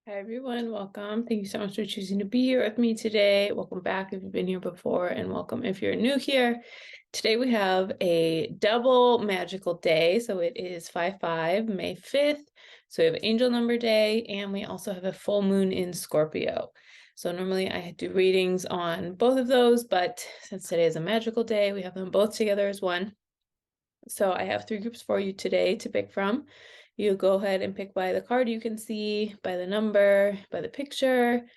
Hi everyone, welcome. Thank you so much for choosing to be here with me today. Welcome back if you've been here before, and welcome if you're new here. Today we have a double magical day. So it is 5/5, May 5th. So we have Angel Number Day, and we also have a full moon in Scorpio. So normally I do readings on both of those, but since today is a magical day, we have them both together as one. So I have 3 groups for you today to pick from. You go ahead and pick by the card you can see, by the number, by the picture,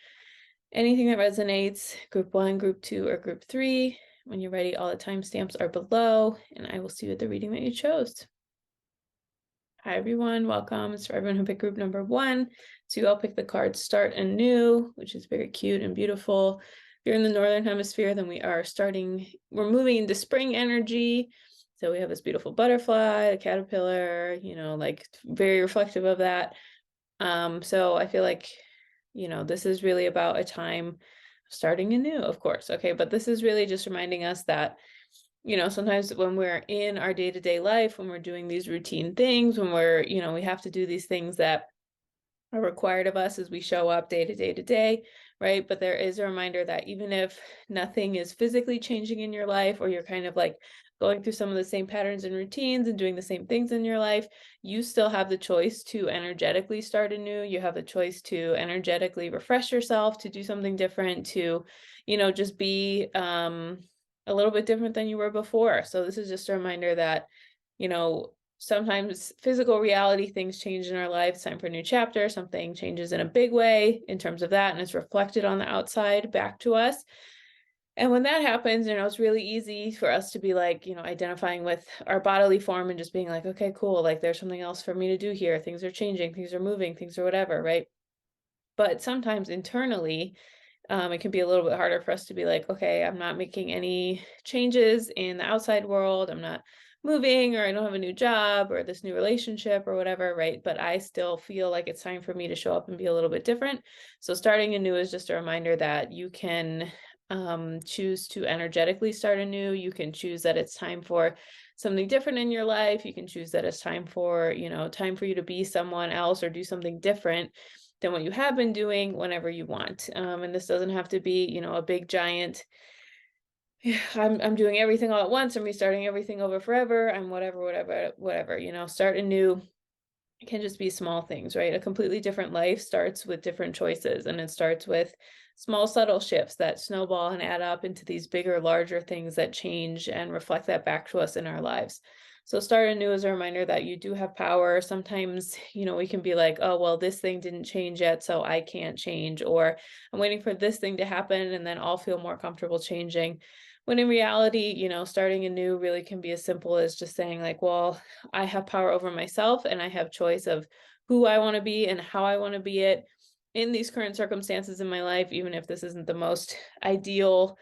anything that resonates, group 1, group 2, or group 3. When you're ready, all the timestamps are below, and I will see you at the reading that you chose. Hi everyone, welcome. It's for everyone who picked group number 1. So you all pick the card Start Anew, which is very cute and beautiful. If you're in the Northern Hemisphere, then we're moving into spring energy. So we have this beautiful butterfly, a caterpillar, like very reflective of that. So I feel like, this is really about a time of starting anew, of course. Okay, but this is really just reminding us that, sometimes when we're in our day-to-day life, when we're doing these routine things, when we have to do these things that are required of us as we show up day to day to day, right? But there is a reminder that even if nothing is physically changing in your life, or you're kind of like going through some of the same patterns and routines and doing the same things in your life, you still have the choice to energetically start anew. You have the choice to energetically refresh yourself, to do something different, to, just be a little bit different than you were before. So this is just a reminder that, sometimes physical reality, things change in our lives. Time for a new chapter. Something changes in a big way in terms of that, and it's reflected on the outside back to us. And when that happens, it's really easy for us to be like, identifying with our bodily form and just being like, okay, cool. Like there's something else for me to do here. Things are changing, things are moving, things are whatever, right? But sometimes internally, it can be a little bit harder for us to be like, okay, I'm not making any changes in the outside world. I'm not moving, or I don't have a new job or this new relationship or whatever, right? But I still feel like it's time for me to show up and be a little bit different. So starting anew is just a reminder that you can choose to energetically start anew. You can choose that it's time for something different in your life. You can choose that it's time for you to be someone else or do something different than what you have been doing whenever you want. And this doesn't have to be, a big giant, I'm doing everything all at once. I'm restarting everything over forever. I'm whatever, start anew. It can just be small things, right? A completely different life starts with different choices, and it starts with small, subtle shifts that snowball and add up into these bigger, larger things that change and reflect that back to us in our lives. So start anew is a reminder that you do have power. Sometimes, we can be like, oh, well, this thing didn't change yet, so I can't change, or I'm waiting for this thing to happen and then I'll feel more comfortable changing. When in reality, starting anew really can be as simple as just saying like, well, I have power over myself, and I have choice of who I want to be and how I want to be it in these current circumstances in my life, even if this isn't the most ideal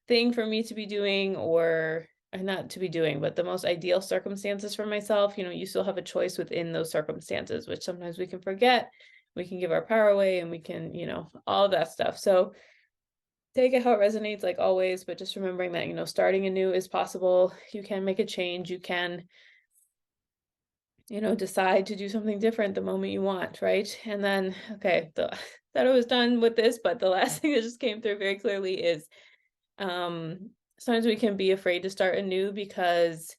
thing for me to be doing, or not to be doing, but the most ideal circumstances for myself. You still have a choice within those circumstances, which sometimes we can forget. We can give our power away, and we can, all of that stuff. So take it how it resonates, like always, but just remembering that, starting anew is possible. You can make a change. You can, decide to do something different the moment you want, right? And then, okay, thought I was done with this, but the last thing that just came through very clearly is sometimes we can be afraid to start anew because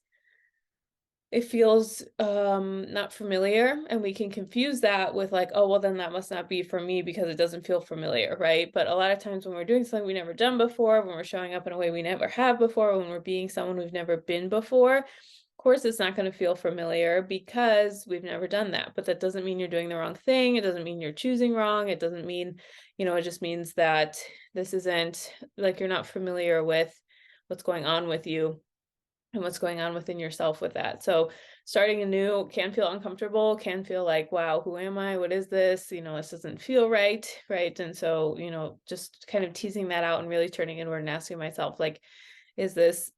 it feels not familiar, and we can confuse that with like, oh, well, then that must not be for me because it doesn't feel familiar, right? But a lot of times when we're doing something we never done before, when we're showing up in a way we never have before, when we're being someone we've never been before, of course it's not going to feel familiar because we've never done that. But that doesn't mean you're doing the wrong thing. It doesn't mean you're choosing wrong. It doesn't mean, it just means that this isn't like you're not familiar with what's going on with you and what's going on within yourself with that. So starting anew can feel uncomfortable, can feel like, wow, who am I? What is this? This doesn't feel right, right? And so, just kind of teasing that out and really turning inward and asking myself, like, is this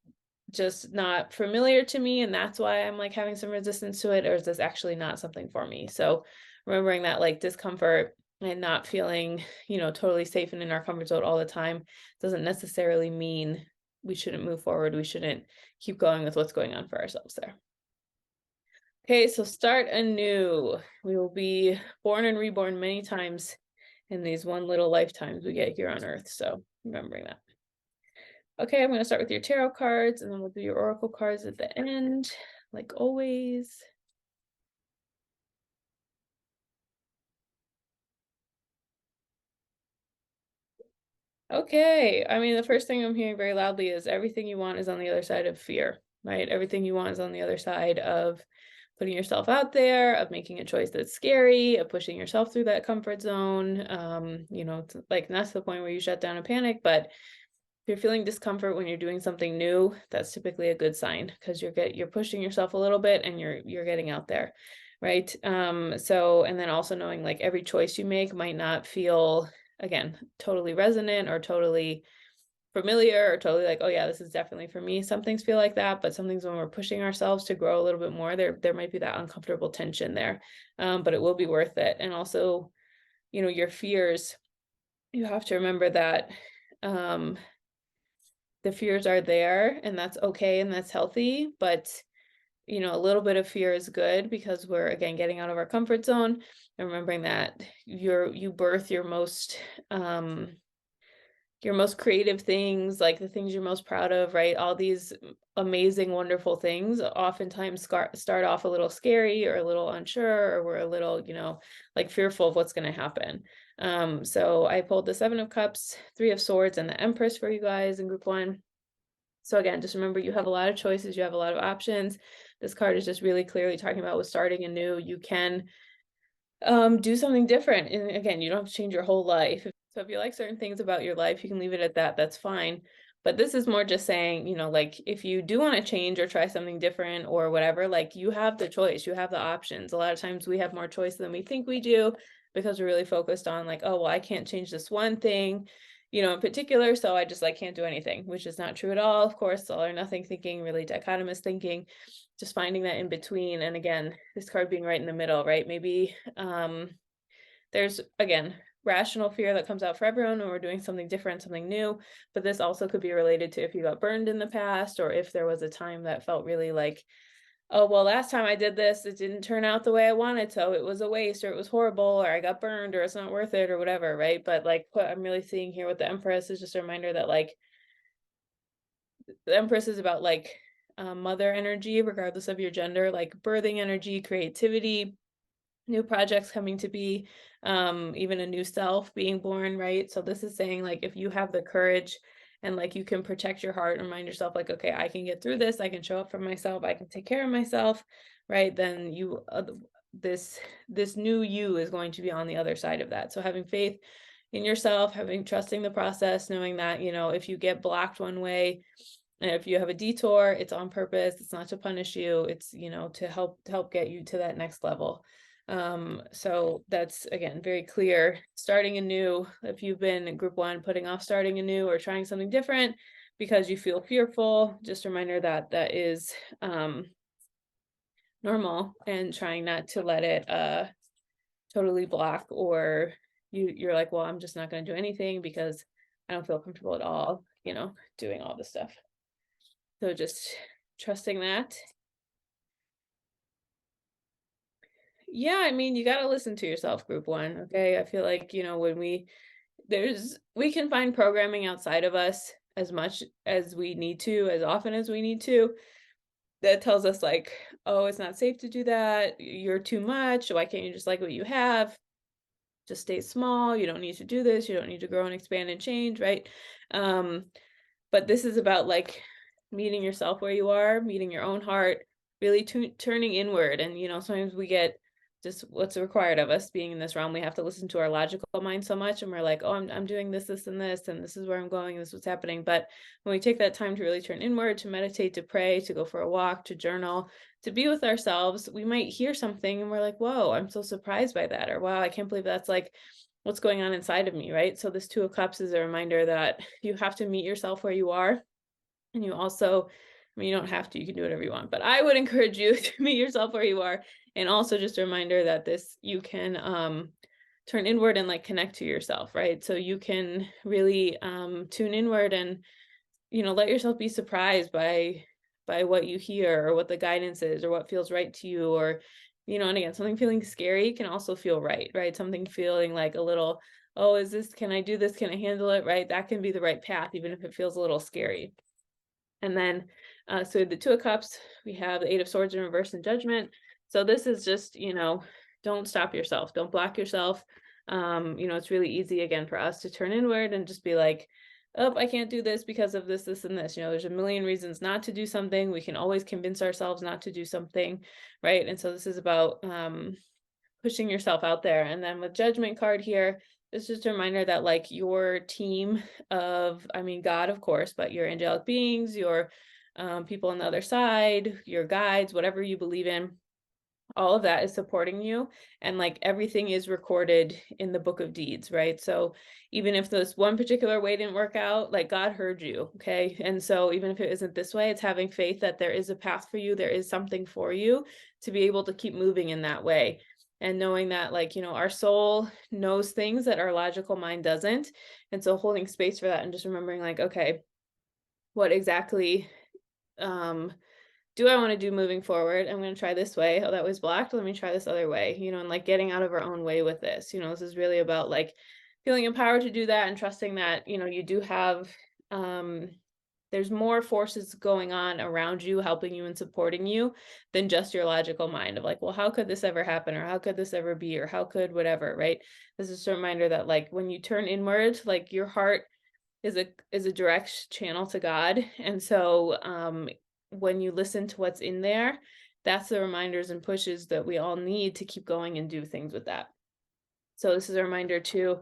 just not familiar to me, and that's why I'm like having some resistance to it, or is this actually not something for me? So remembering that like discomfort and not feeling, totally safe and in our comfort zone all the time doesn't necessarily mean we shouldn't move forward. We shouldn't keep going with what's going on for ourselves there. Okay, so start anew. We will be born and reborn many times in these one little lifetimes we get here on Earth. So remembering that. Okay, I'm going to start with your tarot cards, and then we'll do your oracle cards at the end, like always. Okay, I mean, the first thing I'm hearing very loudly is everything you want is on the other side of fear, right? Everything you want is on the other side of putting yourself out there, of making a choice that's scary, of pushing yourself through that comfort zone. You know, like not to the point where you shut down and panic, but if you're feeling discomfort when you're doing something new, that's typically a good sign because you're pushing yourself a little bit and you're getting out there, right? So and then also knowing like every choice you make might not feel, again, totally resonant or totally familiar or totally like, oh yeah, this is definitely for me. Some things feel like that, but some things when we're pushing ourselves to grow a little bit more, there might be that uncomfortable tension there, but it will be worth it. And also, you know, your fears, you have to remember that the fears are there and that's okay and that's healthy, but you know, a little bit of fear is good because we're again getting out of our comfort zone and remembering that you birth your most creative things, like the things you're most proud of, right? All these amazing, wonderful things oftentimes start off a little scary or a little unsure, or we're a little, you know, like fearful of what's going to happen. So I pulled the Seven of Cups, Three of Swords, and the Empress for you guys in group one. So again, just remember you have a lot of choices, you have a lot of options. This card is just really clearly talking about with starting anew, you can do something different. And again, you don't have to change your whole life. So if you like certain things about your life, you can leave it at that. That's fine. But this is more just saying, you know, like if you do want to change or try something different or whatever, like you have the choice, you have the options. A lot of times we have more choice than we think we do because we're really focused on like, oh, well, I can't change this one thing, you know, in particular. So I just like can't do anything, which is not true at all. Of course, all or nothing thinking, really dichotomous thinking, just finding that in between. And again, this card being right in the middle, right? Maybe there's, again, rational fear that comes out for everyone when we're doing something different, something new, but this also could be related to if you got burned in the past, or if there was a time that felt really like, oh, well, last time I did this, it didn't turn out the way I wanted, so it was a waste, or it was horrible, or I got burned, or it's not worth it, or whatever, right? But like what I'm really seeing here with the Empress is just a reminder that like the Empress is about like mother energy, regardless of your gender, like birthing energy, creativity, new projects coming to be, even a new self being born, right? So this is saying like if you have the courage and like you can protect your heart and remind yourself like, okay, I can get through this, I can show up for myself, I can take care of myself, right? Then you this new you is going to be on the other side of that. So having faith in yourself, trusting the process, knowing that, you know, if you get blocked one way, and if you have a detour, it's on purpose, it's not to punish you, it's, you know, to help get you to that next level. So that's again very clear. Starting anew, if you've been in group one putting off starting anew or trying something different because you feel fearful, just a reminder that that is normal, and trying not to let it totally block, or you're like, well, I'm just not going to do anything because I don't feel comfortable at all, you know, doing all this stuff. So just trusting that. Yeah, I mean, you got to listen to yourself, group one. Okay. I feel like, you know, when we can find programming outside of us as much as we need to, as often as we need to, that tells us like, oh, it's not safe to do that, you're too much, why can't you just like what you have, just stay small, you don't need to do this, you don't need to grow and expand and change, right? But this is about like meeting yourself where you are, meeting your own heart, really turning inward. And you know, sometimes we get just what's required of us being in this realm, we have to listen to our logical mind so much, and we're like, oh, I'm doing this, this, and this is where I'm going, this is what's happening. But when we take that time to really turn inward, to meditate, to pray, to go for a walk, to journal, to be with ourselves, we might hear something and we're like, whoa, I'm so surprised by that, or wow, I can't believe that's like what's going on inside of me, right? So this Two of Cups is a reminder that you have to meet yourself where you are. And you also, I mean, you don't have to, you can do whatever you want, but I would encourage you to meet yourself where you are. And also just a reminder that you can turn inward and like connect to yourself, right? So you can really tune inward and, you know, let yourself be surprised by what you hear, or what the guidance is, or what feels right to you, or, you know, and again, something feeling scary can also feel right? Something feeling like a little oh, can I do this? Can I handle it? Right? That can be the right path, even if it feels a little scary. And then, so the Two of Cups, we have the Eight of Swords in reverse and Judgment. So this is just, don't stop yourself. Don't block yourself. It's really easy, again, for us to turn inward and just be like, oh, I can't do this because of this, this, and this. There's a million reasons not to do something. We can always convince ourselves not to do something, right? And so this is about pushing yourself out there. And then with Judgment card here, it's just a reminder that like your team of, God, of course, but your angelic beings, your people on the other side, your guides, whatever you believe in, all of that is supporting you. And like everything is recorded in the book of deeds, right? So even if this one particular way didn't work out, like God heard you, okay? And so even if it isn't this way, it's having faith that there is a path for you, there is something for you to be able to keep moving in that way. And knowing that our soul knows things that our logical mind doesn't. And so holding space for that and just remembering like, okay, what exactly do I want to do moving forward? I'm going to try this way. Oh, that was blocked. Let me try this other way, and like getting out of our own way with this. This is really about like feeling empowered to do that and trusting that, you do have, there's more forces going on around you, helping you and supporting you than just your logical mind of like, well, how could this ever happen? Or how could this ever be? Or how could whatever, right? This is a reminder that like when you turn inward, like your heart is a direct channel to God. And so, when you listen to what's in there, that's the reminders and pushes that we all need to keep going and do things with that. So this is a reminder to,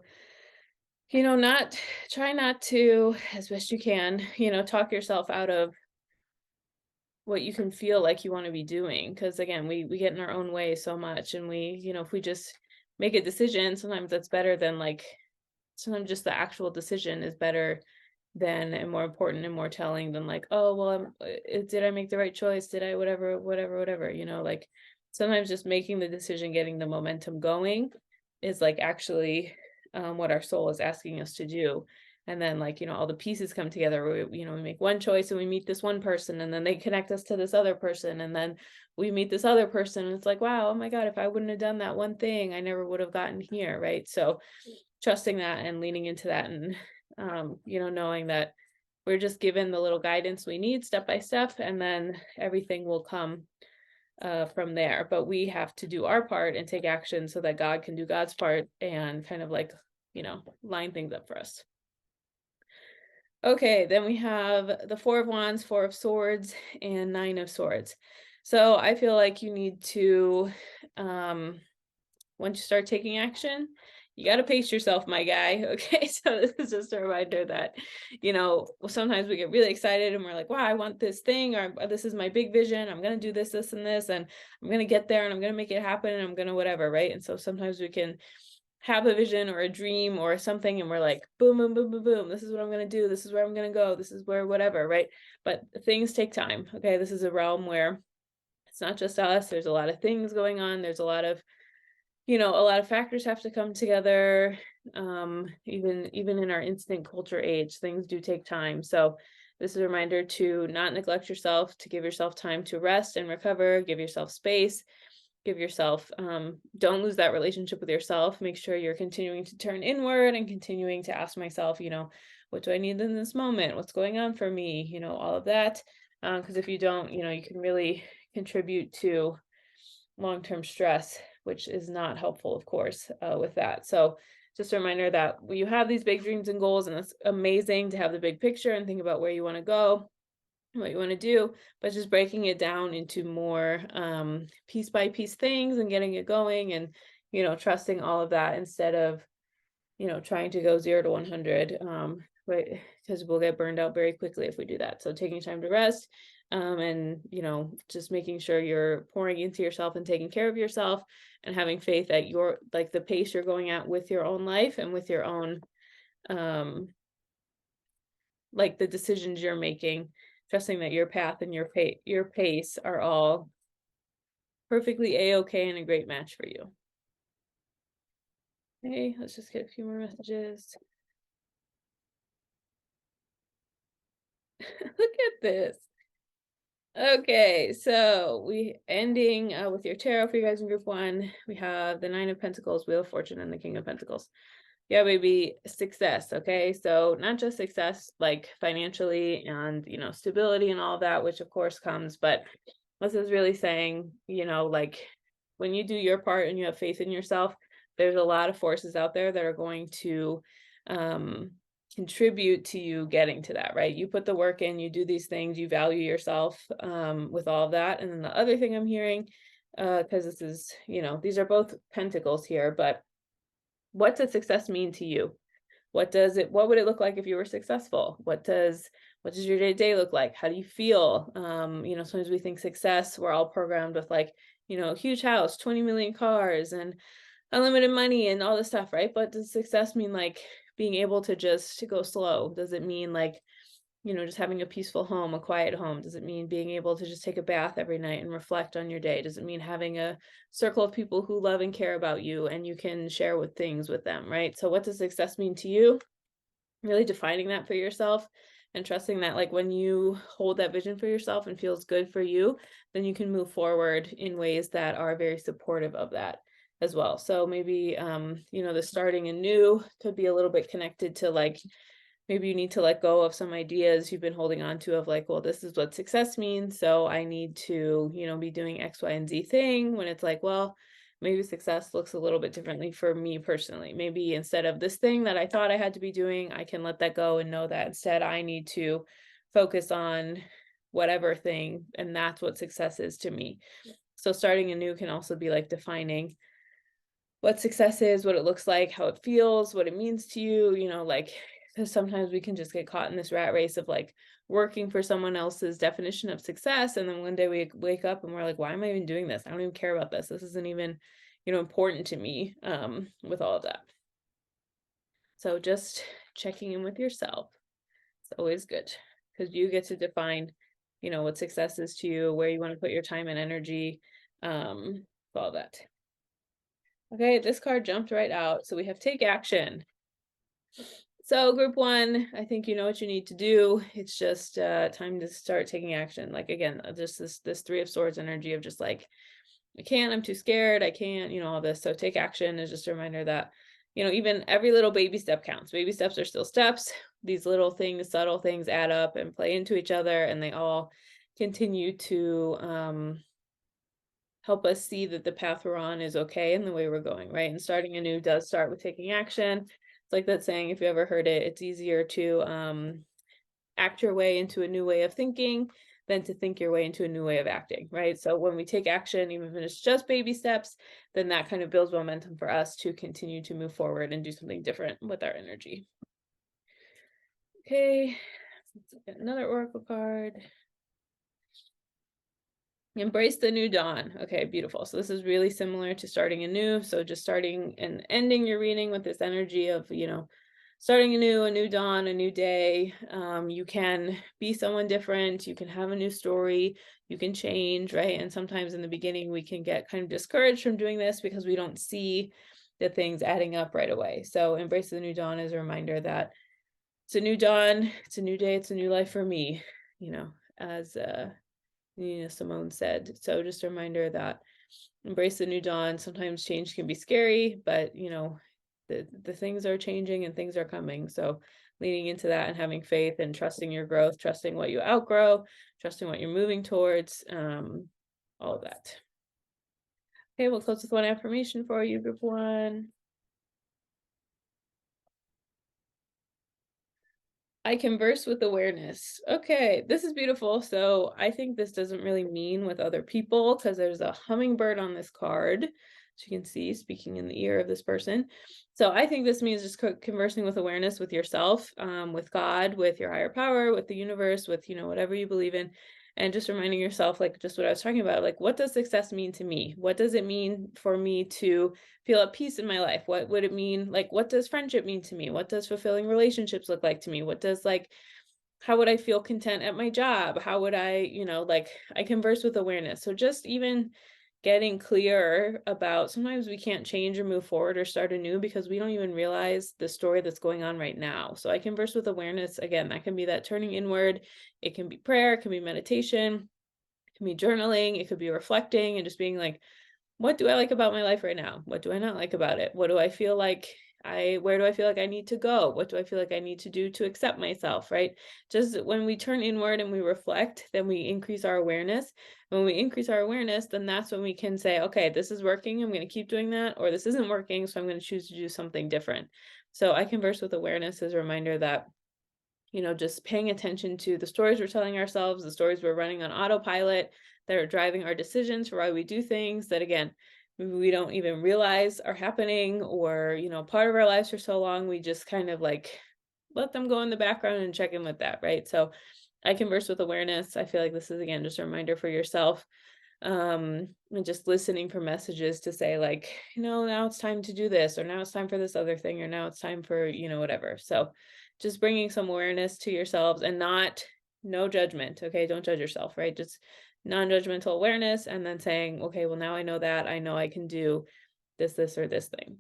try not to, as best you can, talk yourself out of what you can feel like you want to be doing. Because again, we get in our own way so much, and if we just make a decision, sometimes that's better than like, sometimes just the actual decision is better than and more important and more telling than like, oh, well, did I make the right choice? Did I whatever, like sometimes just making the decision, getting the momentum going is like actually what our soul is asking us to do. And then like, all the pieces come together. We make one choice and we meet this one person, and then they connect us to this other person. And then we meet this other person. And it's like, wow, oh my God, if I wouldn't have done that one thing, I never would have gotten here. Right. So trusting that and leaning into that, and knowing that we're just given the little guidance we need step by step, and then everything will come from there. But we have to do our part and take action so that God can do God's part and kind of like, line things up for us. Okay, then we have the Four of Wands, Four of Swords, and Nine of Swords. So I feel like you need to, once you start taking action, you got to pace yourself, my guy. Okay. So this is just a reminder that, sometimes we get really excited and we're like, wow, I want this thing, or this is my big vision. I'm going to do this, this, and this, and I'm going to get there and I'm going to make it happen and I'm going to whatever. Right. And so sometimes we can have a vision or a dream or something and we're like, boom, boom, boom, boom, boom. This is what I'm going to do. This is where I'm going to go. This is where whatever. Right. But things take time. Okay. This is a realm where it's not just us. There's a lot of things going on. There's a lot of factors have to come together. Even in our instant culture age, things do take time. So this is a reminder to not neglect yourself, to give yourself time to rest and recover, give yourself space, give yourself, don't lose that relationship with yourself. Make sure you're continuing to turn inward and continuing to ask myself, what do I need in this moment? What's going on for me? All of that. Because if you don't, you can really contribute to long-term stress, which is not helpful, of course, with that. So just a reminder that you have these big dreams and goals, and it's amazing to have the big picture and think about where you want to go, what you want to do, but just breaking it down into more piece by piece things and getting it going, and trusting all of that instead of trying to go 0 to 100, right? Because we'll get burned out very quickly if we do that. So taking time to rest, and just making sure you're pouring into yourself and taking care of yourself, and having faith that you're like the pace you're going at with your own life and with your own like the decisions you're making, trusting that your path and your pace are all perfectly a-okay and a great match for you. Okay, let's just get a few more messages. Look at this. Okay, so we ending with your tarot for you guys in group 1. We have the Nine of Pentacles, Wheel of Fortune, and the King of Pentacles. Yeah, baby, success. Okay. So not just success like financially and, stability and all that, which of course comes, but this is really saying, like when you do your part and you have faith in yourself, there's a lot of forces out there that are going to um contribute to you getting to that, right? You put the work in, you do these things, you value yourself with all of that. And then the other thing I'm hearing, because this is, these are both pentacles here, but what does success mean to you? What would it look like if you were successful? What does your day-to-day look like? How do you feel? Sometimes we think success, we're all programmed with like, huge house, 20 million cars and unlimited money and all this stuff, right? But does success mean like being able to just go slow? Does it mean like, just having a peaceful home, a quiet home? Does it mean being able to just take a bath every night and reflect on your day? Does it mean having a circle of people who love and care about you and you can share with things with them, right? So what does success mean to you? Really defining that for yourself and trusting that like when you hold that vision for yourself and feels good for you, then you can move forward in ways that are very supportive of that as well. So maybe the starting anew could be a little bit connected to like maybe you need to let go of some ideas you've been holding on to of like, well, this is what success means, so I need to, be doing X, Y, and Z thing, when it's like, well, maybe success looks a little bit differently for me personally. Maybe instead of this thing that I thought I had to be doing, I can let that go and know that instead I need to focus on whatever thing, and that's what success is to me. So starting anew can also be like defining what success is, what it looks like, how it feels, what it means to you, like, because sometimes we can just get caught in this rat race of like working for someone else's definition of success. And then one day we wake up and we're like, why am I even doing this? I don't even care about this. This isn't even, important to me with all of that. So just checking in with yourself. It's always good because you get to define, what success is to you, where you want to put your time and energy, all that. Okay, this card jumped right out. So we have take action. So group one, I think you know what you need to do. It's just time to start taking action. Like again, just this Three of Swords energy of just like, I can't, I'm too scared, I can't, all this. So take action is just a reminder that, even every little baby step counts. Baby steps are still steps. These little things, subtle things add up and play into each other, and they all continue to help us see that the path we're on is okay and the way we're going, right? And starting anew does start with taking action. It's like that saying, if you ever heard it, it's easier to act your way into a new way of thinking than to think your way into a new way of acting, right? So when we take action, even if it's just baby steps, then that kind of builds momentum for us to continue to move forward and do something different with our energy. Okay, let's get another oracle card. Embrace the new dawn. Okay, beautiful. So this is really similar to starting anew. So just starting and ending your reading with this energy of, starting anew, a new dawn, a new day. You can be someone different. You can have a new story. You can change, right? And sometimes in the beginning, we can get kind of discouraged from doing this because we don't see the things adding up right away. So embrace the new dawn is a reminder that it's a new dawn, it's a new day, it's a new life for me, as Nina Simone said. So just a reminder that embrace the new dawn. Sometimes change can be scary, but the things are changing and things are coming. So leaning into that and having faith and trusting your growth, trusting what you outgrow, trusting what you're moving towards, all of that. Okay, we'll close with one affirmation for you, group one. I converse with awareness. Okay, this is beautiful. So I think this doesn't really mean with other people because there's a hummingbird on this card. As you can see, speaking in the ear of this person. So I think this means just conversing with awareness with yourself, with God, with your higher power, with the universe, with, whatever you believe in. And just reminding yourself, like just what I was talking about, like what does success mean to me? What does it mean for me to feel at peace in my life? What would it mean? Like, what does friendship mean to me? What does fulfilling relationships look like to me? What does how would I feel content at my job? How would I, I converse with awareness. So just even getting clear about sometimes we can't change or move forward or start anew because we don't even realize the story that's going on right now. So I converse with awareness. Again, that can be that turning inward. It can be prayer, it can be meditation, it can be journaling, it could be reflecting and just being like, what do I like about my life right now? What do I not like about it? What do I feel like Where do I feel like I need to go? What do I feel like I need to do to accept myself, right? Just when we turn inward and we reflect, then we increase our awareness. When we increase our awareness, then that's when we can say, okay, this is working, I'm going to keep doing that, or this isn't working, so I'm going to choose to do something different. So I converse with awareness as a reminder that, just paying attention to the stories we're telling ourselves, the stories we're running on autopilot that are driving our decisions for why we do things that, again, maybe we don't even realize are happening, or, part of our lives for so long, we just kind of like let them go in the background and check in with that, right? So I converse with awareness. I feel like this is, again, just a reminder for yourself, and just listening for messages to say, like, now it's time to do this, or now it's time for this other thing, or now it's time for, whatever. So just bringing some awareness to yourselves, and no judgment. Okay, don't judge yourself, right? Just non-judgmental awareness, and then saying, okay, well, now I know that, I know I can do this, or this thing.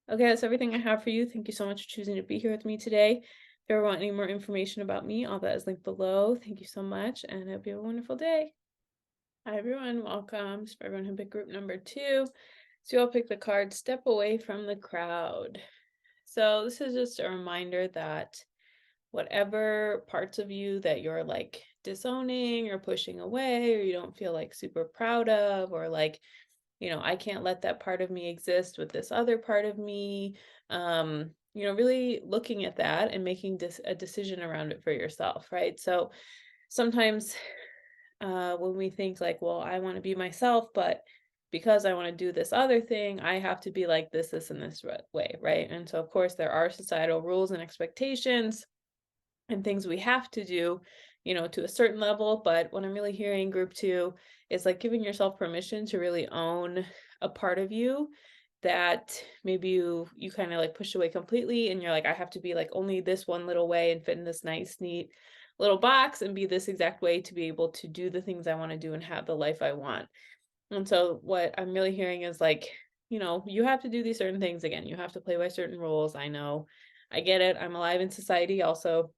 Okay, that's everything I have for you. Thank you so much for choosing to be here with me today. If you ever want any more information about me, all that is linked below. Thank you so much, and I hope you have a wonderful day. Hi everyone, welcome. So for everyone who picked group number 2, so you all pick the card Step Away from the Crowd. So this is just a reminder that whatever parts of you that you're like disowning or pushing away, or you don't feel like super proud of, or like, I can't let that part of me exist with this other part of me, really looking at that and making a decision around it for yourself, right? So sometimes when we think like, well, I want to be myself, but because I want to do this other thing, I have to be like this, and this way, right? And so, of course, there are societal rules and expectations and things we have to do, to a certain level. But what I'm really hearing, group 2, is like giving yourself permission to really own a part of you that maybe you kind of like push away completely, and you're like, I have to be like only this one little way and fit in this nice, neat little box and be this exact way to be able to do the things I want to do and have the life I want. And so what I'm really hearing is like, you have to do these certain things. Again, you have to play by certain rules. I know, I get it. I'm alive in society also.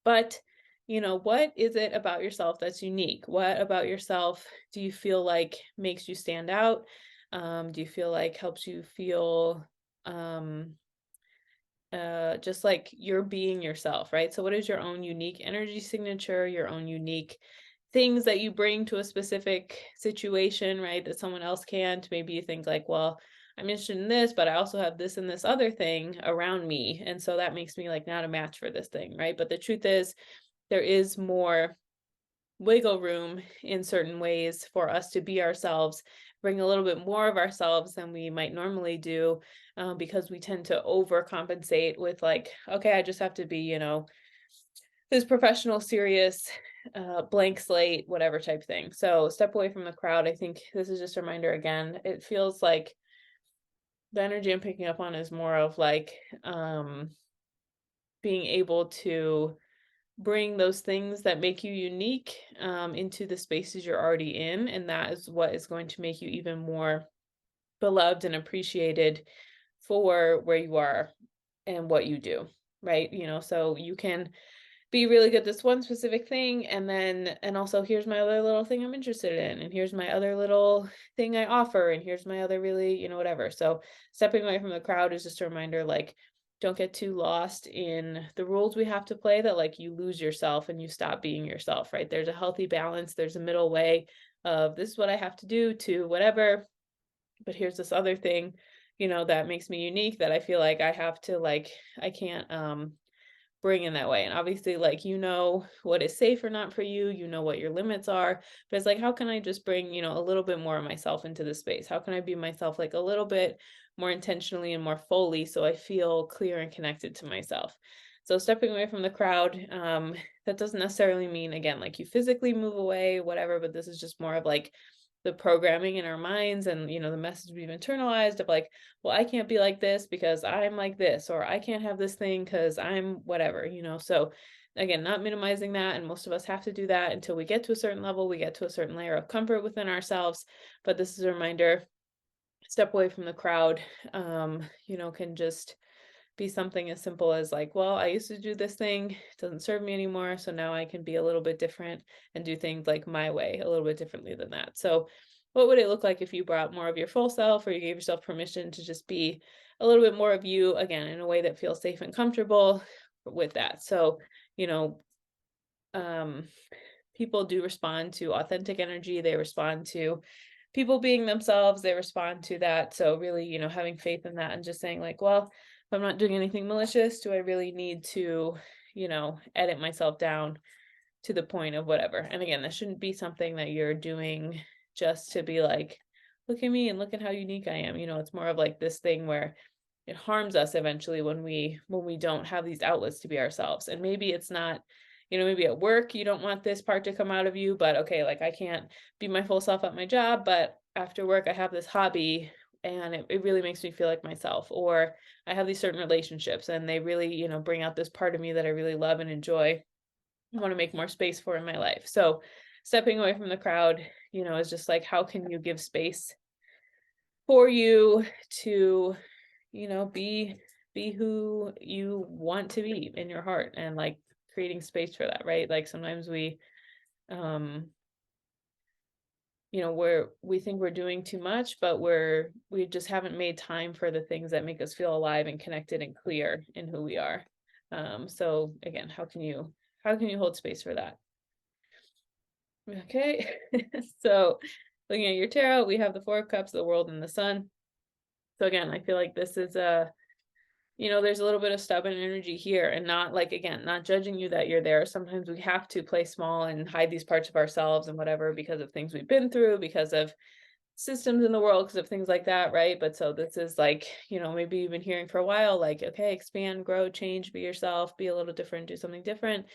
But, what is it about yourself that's unique? What about yourself do you feel like makes you stand out? Do you feel like helps you feel um, just like you're being yourself, right? So, what is your own unique energy signature, your own unique things that you bring to a specific situation, right? That someone else can't? Maybe you think, like, well, I'm interested in this, but I also have this and this other thing around me. And so that makes me like not a match for this thing, right? But the truth is, there is more wiggle room in certain ways for us to be ourselves, bring a little bit more of ourselves than we might normally do, because we tend to overcompensate with like, okay, I just have to be, this professional, serious, blank slate, whatever type thing. So step away from the crowd. I think this is just a reminder again. It feels like the energy I'm picking up on is more of like being able to bring those things that make you unique into the spaces you're already in. And that is what is going to make you even more beloved and appreciated for where you are and what you do, right? So you can be really good at this one specific thing, and also here's my other little thing I'm interested in, and here's my other little thing I offer, and here's my other really, whatever. So stepping away from the crowd is just a reminder, like, don't get too lost in the rules we have to play, that like you lose yourself and you stop being yourself, right? There's a healthy balance, there's a middle way of this is what I have to do to whatever, but here's this other thing, that makes me unique, that I feel like I have to, like, I can't bring in that way. And obviously, like, what is safe or not for you, what your limits are, but it's like, how can I just bring, a little bit more of myself into this space? How can I be myself like a little bit more intentionally and more fully, so I feel clear and connected to myself? So stepping away from the crowd, that doesn't necessarily mean, again, like you physically move away, whatever, but this is just more of like the programming in our minds, and the message we've internalized of like, well, I can't be like this because I'm like this, or I can't have this thing because I'm whatever, so again, not minimizing that, and most of us have to do that until we get to a certain level, we get to a certain layer of comfort within ourselves. But this is a reminder, step away from the crowd, can just be something as simple as like, well, I used to do this thing, it doesn't serve me anymore, so now I can be a little bit different and do things like my way, a little bit differently than that. So what would it look like if you brought more of your full self, or you gave yourself permission to just be a little bit more of you again in a way that feels safe and comfortable with that. So, you know, um, people do respond to authentic energy. They respond to people being themselves. They respond to that. So really, having faith in that and just saying like, well, if I'm not doing anything malicious, do I really need to, edit myself down to the point of whatever? And again, that shouldn't be something that you're doing just to be like, look at me and look at how unique I am. It's more of like this thing where it harms us eventually when we don't have these outlets to be ourselves. And maybe it's not, maybe at work you don't want this part to come out of you, but okay, like I can't be my full self at my job, but after work I have this hobby and it really makes me feel like myself. Or I have these certain relationships and they really, bring out this part of me that I really love and enjoy. I want to make more space for in my life. So stepping away from the crowd, is just like, how can you give space for you to, be who you want to be in your heart, and like creating space for that, right? Like sometimes um where we think we're doing too much, but we just haven't made time for the things that make us feel alive and connected and clear in who we are. So again, how can you hold space for that? Okay. So looking at your tarot, we have the Four of Cups, the World, and the Sun. So again, I feel like this is there's a little bit of stubborn energy here, and not like, again, not judging you that you're there. Sometimes we have to play small and hide these parts of ourselves and whatever because of things we've been through, because of systems in the world, because of things like that, right? But so this is like, maybe you've been hearing for a while, like, okay, expand, grow, change, be yourself, be a little different, do something different.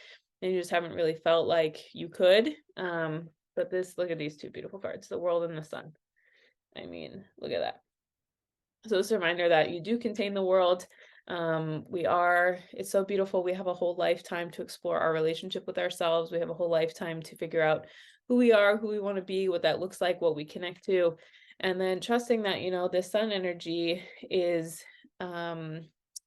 And you just haven't really felt like you could. But look at these two beautiful cards, the World and the Sun. I mean, look at that. So it's a reminder that you do contain the world. It's so beautiful. We have a whole lifetime to explore our relationship with ourselves. We have a whole lifetime to figure out who we are, who we want to be, what that looks like, what we connect to. And then trusting that, this sun energy is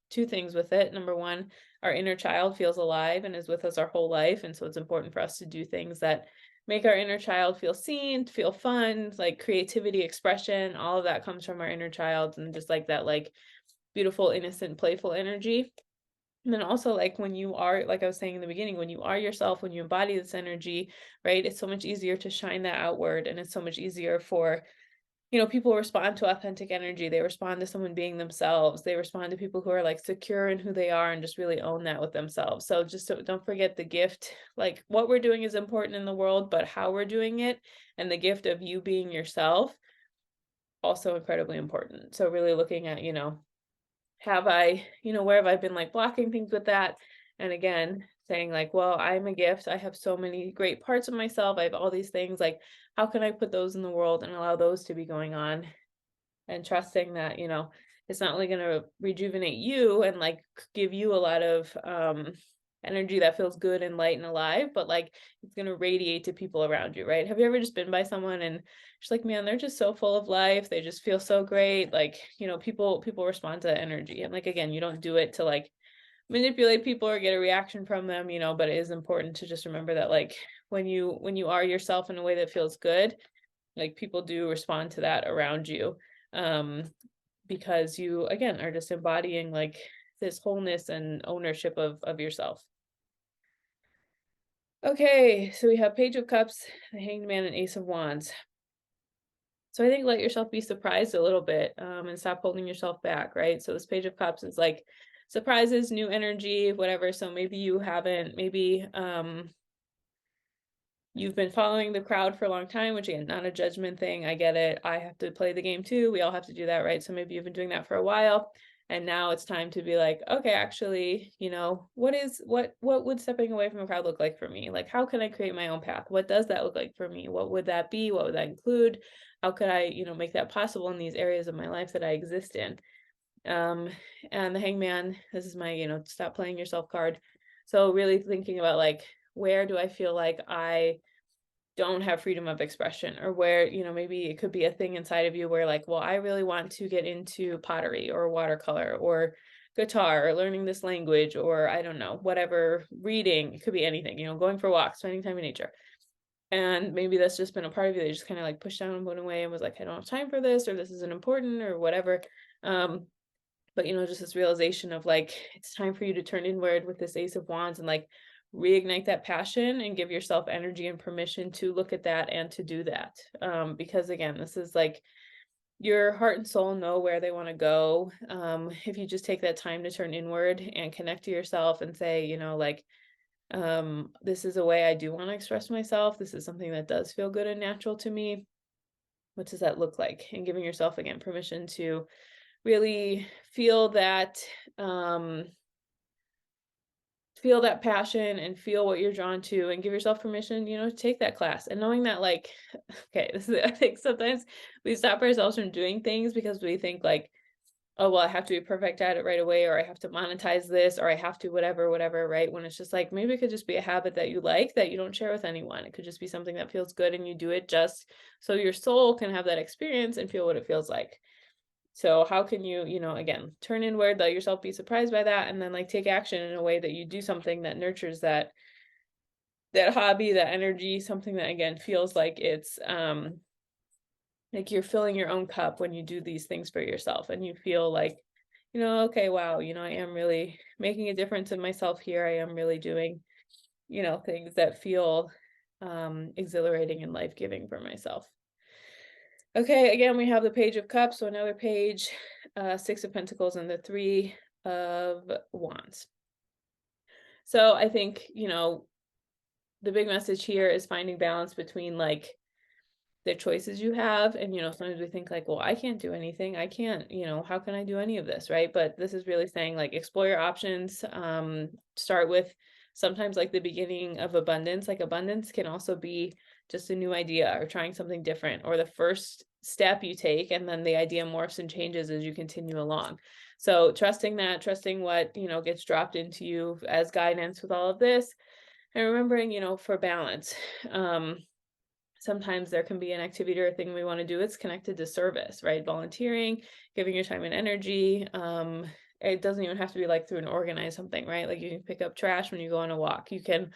two things with it. Number one, our inner child feels alive and is with us our whole life. And so it's important for us to do things that make our inner child feel seen, feel fun, like creativity, expression, all of that comes from our inner child, and just like that, like beautiful, innocent, playful energy. And then also, like when you are, like I was saying in the beginning, when you are yourself, when you embody this energy, right, it's so much easier to shine that outward. And it's so much easier for, people respond to authentic energy. They respond to someone being themselves. They respond to people who are like secure in who they are and just really own that with themselves. So just don't forget the gift. Like what we're doing is important in the world, but how we're doing it and the gift of you being yourself, also incredibly important. So really looking at, where have I been like blocking things with that? And again, saying like, well, I'm a gift. I have so many great parts of myself. I have all these things. Like, how can I put those in the world and allow those to be going on? And trusting that, it's not only going to rejuvenate you and like give you a lot of energy that feels good and light and alive, but like it's going to radiate to people around you, right? Have you ever just been by someone and just like, man, they're just so full of life, they just feel so great, like, people respond to that energy. And like, again, you don't do it to like manipulate people or get a reaction from them, but it is important to just remember that like when you are yourself in a way that feels good, like people do respond to that around you, because you again are just embodying like this wholeness and ownership of yourself. Okay, so we have Page of Cups, the Hanged Man, and Ace of Wands. So I think let yourself be surprised a little bit, and stop holding yourself back, right? So this Page of Cups is like surprises, new energy, whatever. So maybe you haven't, maybe you've been following the crowd for a long time, which again, not a judgment thing. I get it. I have to play the game too. We all have to do that, right? So maybe you've been doing that for a while, and now it's time to be like, okay, actually, what would stepping away from a crowd look like for me? Like, how can I create my own path? What does that look like for me? What would that be? What would that include? How could I, make that possible in these areas of my life that I exist in? And the Hangman, this is my, stop playing yourself card. So really thinking about like, where do I feel like I don't have freedom of expression, or where, maybe it could be a thing inside of you where like, well, I really want to get into pottery or watercolor or guitar or learning this language, or I don't know, whatever, reading, it could be anything, going for walks, spending time in nature. And maybe that's just been a part of you that just kind of like pushed down and put away and was like, I don't have time for this, or this isn't important, or whatever. But, just this realization of like, it's time for you to turn inward with this Ace of Wands and like reignite that passion and give yourself energy and permission to look at that and to do that. Because again, this is like your heart and soul know where they want to go. If you just take that time to turn inward and connect to yourself and say, like, this is a way I do want to express myself. This is something that does feel good and natural to me. What does that look like? And giving yourself again permission to really um feel that passion and feel what you're drawn to, and give yourself permission, to take that class, and knowing that like, okay, this is, I think sometimes we stop ourselves from doing things because we think like, oh, well, I have to be perfect at it right away, or I have to monetize this, or I have to whatever, right? When it's just like, maybe it could just be a habit that you like that you don't share with anyone. It could just be something that feels good and you do it just so your soul can have that experience and feel what it feels like. So how can you, again, turn inward, let yourself be surprised by that, and then like take action in a way that you do something that nurtures that hobby, that energy, something that again feels like it's like you're filling your own cup when you do these things for yourself and you feel like, okay, wow, I am really making a difference in myself here. I am really doing, things that feel exhilarating and life-giving for myself. Okay, again, we have the Page of Cups, so another page, Six of Pentacles, and the Three of Wands. So I think, the big message here is finding balance between like the choices you have. And, sometimes we think like, well, I can't do anything. I can't, how can I do any of this, right? But this is really saying like, explore your options. Start with sometimes like the beginning of abundance. Like abundance can also be just a new idea or trying something different, or the first step you take, and then the idea morphs and changes as you continue along. So trusting what, gets dropped into you as guidance with all of this, and remembering, for balance. Sometimes there can be an activity or a thing we want to do. It's connected to service, right? Volunteering, giving your time and energy. It doesn't even have to be like through an organized something, right? Like you can pick up trash when you go on a walk. You can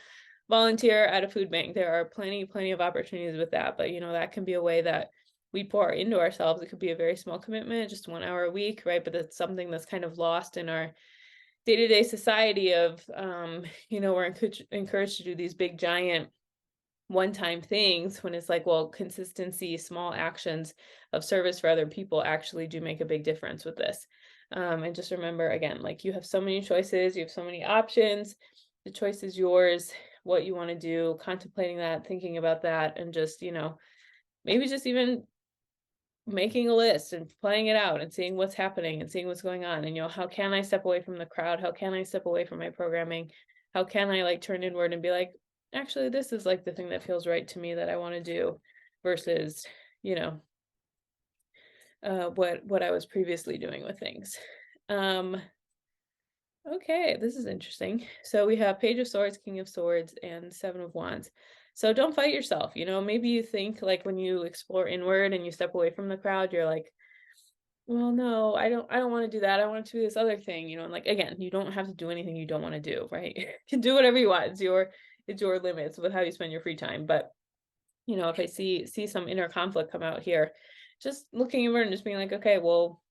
volunteer at a food bank. There are plenty of opportunities with that, but that can be a way that we pour into ourselves. It could be a very small commitment, just 1 hour a week, right? But it's something that's kind of lost in our day-to-day society of, we're encouraged to do these big, giant, one-time things, when it's like, well, consistency, small actions of service for other people actually do make a big difference with this. And just remember, again, like you have so many choices, you have so many options. The choice is yours, what you want to do, contemplating that, thinking about that, and just, maybe just even making a list and playing it out and seeing what's happening and seeing what's going on. And, how can I step away from the crowd? How can I step away from my programming? How can I like turn inward and be like, actually, this is like the thing that feels right to me that I want to do, versus, what I was previously doing with things. Okay, this is interesting. So we have Page of Swords, King of Swords, and Seven of Wands. So don't fight yourself. Maybe you think like when you explore inward and you step away from the crowd, you're like, well, no, I don't want to do that. I want to do this other thing, and like, again, you don't have to do anything you don't want to do, right? You can do whatever you want. It's your limits with how you spend your free time. But, if I see some inner conflict come out here, just looking inward and just being like, okay, well,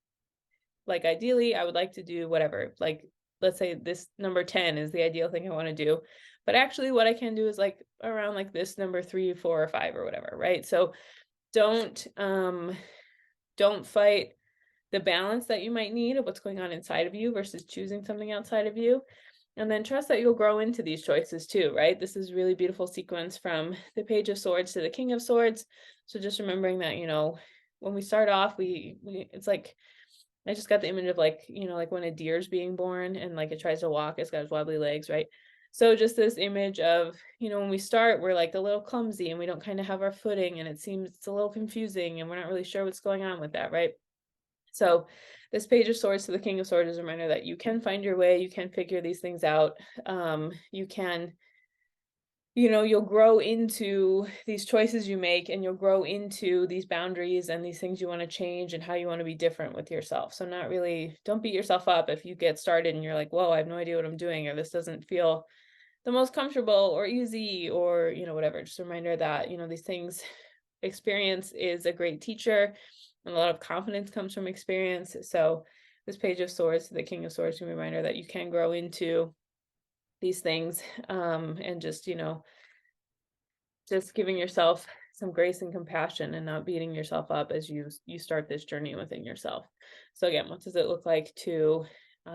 like ideally I would like to do whatever. Like, let's say this number 10 is the ideal thing I want to do. But actually what I can do is like around like this number 3, 4, or 5 or whatever, right? So don't fight the balance that you might need of what's going on inside of you versus choosing something outside of you. And then trust that you'll grow into these choices too, right? This is really beautiful sequence from the Page of Swords to the King of Swords. So just remembering that, when we start off, we it's like, I just got the image of like, like when a deer's being born and like it tries to walk, it's got its wobbly legs, right? So just this image of, when we start, we're like a little clumsy and we don't kind of have our footing, and it seems it's a little confusing and we're not really sure what's going on with that, right? So this Page of Swords to the King of Swords is a reminder that you can find your way, you can figure these things out. You can, you'll grow into these choices you make, and you'll grow into these boundaries and these things you want to change and how you want to be different with yourself. So don't beat yourself up if you get started and you're like, whoa, I have no idea what I'm doing, or this doesn't feel the most comfortable or easy, or, whatever. Just a reminder that, these things, experience is a great teacher. And a lot of confidence comes from experience. So this Page of Swords to the King of Swords, a reminder that you can grow into these things, and just, just giving yourself some grace and compassion and not beating yourself up as you start this journey within yourself. So again, what does it look like to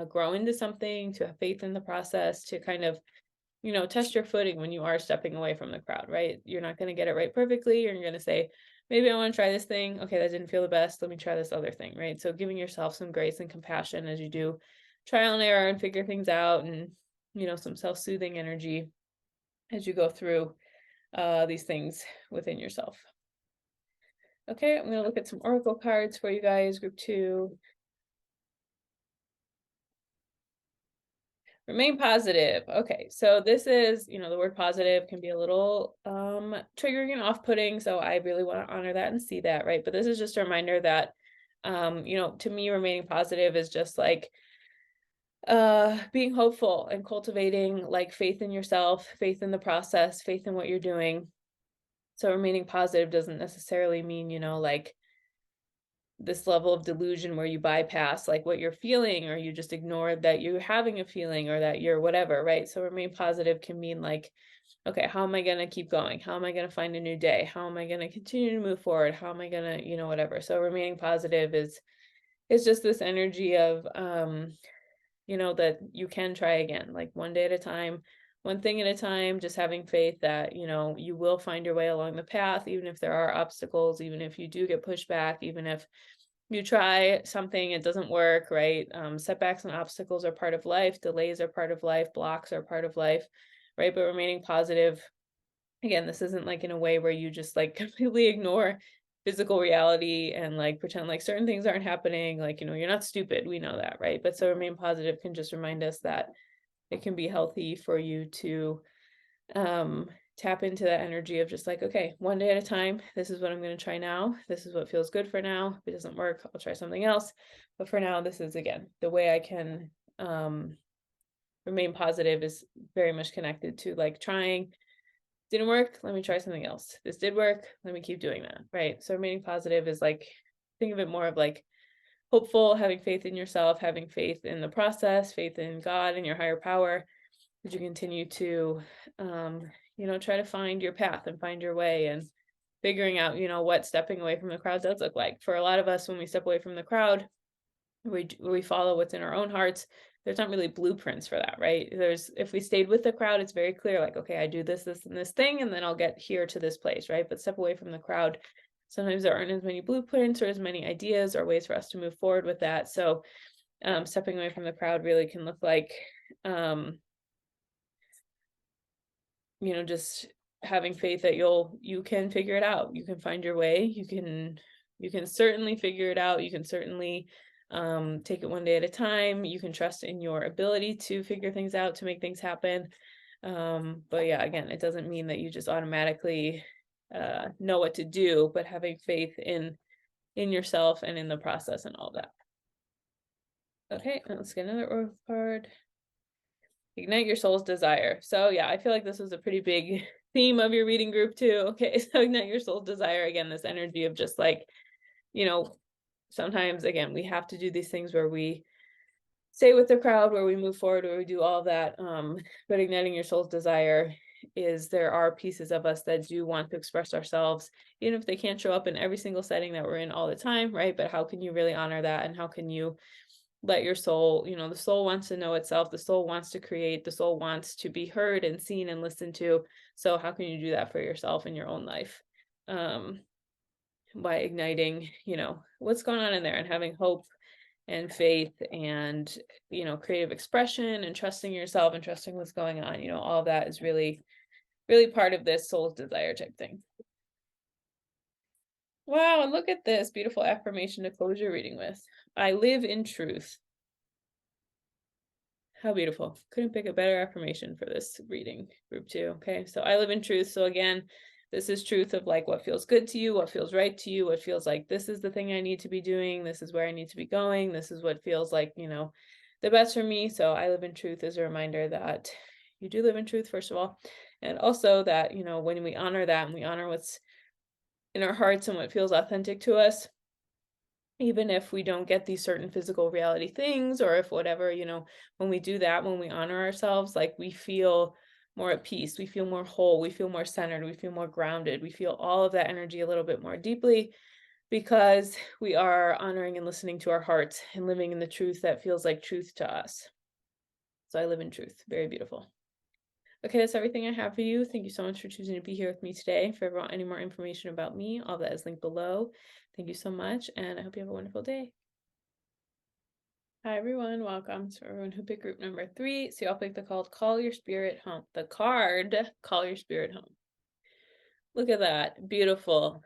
grow into something, to have faith in the process, to kind of, test your footing when you are stepping away from the crowd, right? You're not going to get it right perfectly. You're going to say, maybe I want to try this thing. Okay, that didn't feel the best. Let me try this other thing, right? So giving yourself some grace and compassion as you do trial and error and figure things out, and, some self-soothing energy as you go through these things within yourself. Okay, I'm going to look at some oracle cards for you guys, group 2. Remain positive. Okay, so this is, the word positive can be a little triggering and off-putting, so I really want to honor that and see that, right? But this is just a reminder that, to me, remaining positive is just like being hopeful and cultivating like faith in yourself, faith in the process, faith in what you're doing. So remaining positive doesn't necessarily mean, like this level of delusion where you bypass like what you're feeling, or you just ignore that you're having a feeling, or that you're whatever, right? So remain positive can mean like, okay, how am I going to keep going? How am I going to find a new day? How am I going to continue to move forward? How am I going to, whatever. So remaining positive is just this energy of, that you can try again, like one day at a time, one thing at a time, just having faith that, you will find your way along the path, even if there are obstacles, even if you do get pushed back, even if you try something, it doesn't work, right? Setbacks and obstacles are part of life. Delays are part of life. Blocks are part of life, right? But remaining positive, again, this isn't like in a way where you just like completely ignore physical reality and like pretend like certain things aren't happening. Like, you're not stupid. We know that, right? But so remain positive can just remind us that it can be healthy for you to tap into that energy of just like, okay, one day at a time, this is what I'm going to try now. This is what feels good for now. If it doesn't work, I'll try something else. But for now, this is, again, the way I can remain positive is very much connected to like trying. Didn't work, let me try something else. This did work, let me keep doing that, right? So remaining positive is like, think of it more of like hopeful, having faith in yourself, having faith in the process, faith in God and your higher power, as you continue to, try to find your path and find your way, and figuring out, what stepping away from the crowd does look like. For a lot of us, when we step away from the crowd, we follow what's in our own hearts. There's not really blueprints for that, right? If we stayed with the crowd, it's very clear, like, okay, I do this, this, and this thing, and then I'll get here to this place, right? But step away from the crowd, sometimes there aren't as many blueprints or as many ideas or ways for us to move forward with that. So stepping away from the crowd really can look like, just having faith that you can figure it out. You can find your way. You can certainly figure it out. You can certainly take it one day at a time. You can trust in your ability to figure things out, to make things happen. But yeah, again, it doesn't mean that you just automatically know what to do, but having faith in yourself and in the process and all that. Okay, let's get another oracle card. Ignite your soul's desire. So yeah, I feel like this was a pretty big theme of your reading group too. Okay, so ignite your soul's desire. Again, this energy of just like, sometimes, again, we have to do these things where we stay with the crowd, where we move forward, where we do all that. But igniting your soul's desire is, there are pieces of us that do want to express ourselves, even if they can't show up in every single setting that we're in all the time, right? But how can you really honor that? And how can you let your soul, the soul wants to know itself, the soul wants to create, the soul wants to be heard and seen and listened to. So how can you do that for yourself in your own life? By igniting, what's going on in there, and having hope and faith and, creative expression, and trusting yourself and trusting what's going on. All of that is really, really part of this soul's desire type thing. Wow, and look at this beautiful affirmation to close your reading with. I live in truth. How beautiful. Couldn't pick a better affirmation for this reading, group 2. Okay, so I live in truth. So again, this is truth of like what feels good to you, what feels right to you, what feels like this is the thing I need to be doing, this is where I need to be going, this is what feels like, the best for me. So I live in truth is a reminder that you do live in truth, first of all, and also that, when we honor that and we honor what's in our hearts and what feels authentic to us, even if we don't get these certain physical reality things, or if whatever, when we do that, when we honor ourselves, like we feel more at peace, we feel more whole, we feel more centered, we feel more grounded, we feel all of that energy a little bit more deeply because we are honoring and listening to our hearts and living in the truth that feels like truth to us. So I live in truth. Very beautiful. Okay, that's everything I have for you. Thank you so much for choosing to be here with me today. If you ever want any more information about me, all that is linked below. Thank you so much, and I hope you have a wonderful day. Hi everyone, welcome to everyone who picked group number 3. So y'all picked the card Call Your Spirit Home. The card Call Your Spirit Home. Look at that. Beautiful.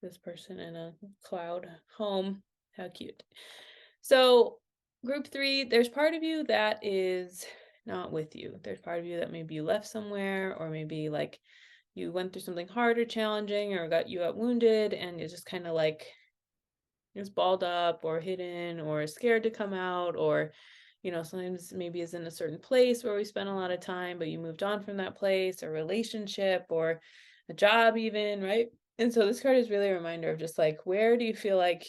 This person in a cloud home. How cute. So group 3, there's part of you that is not with you. There's part of you that maybe you left somewhere, or maybe like you went through something hard or challenging, or got wounded, and you're just kind of like is balled up or hidden or scared to come out, or sometimes maybe is in a certain place where we spend a lot of time, but you moved on from that place or relationship or a job even, right? And so this card is really a reminder of just like, where do you feel like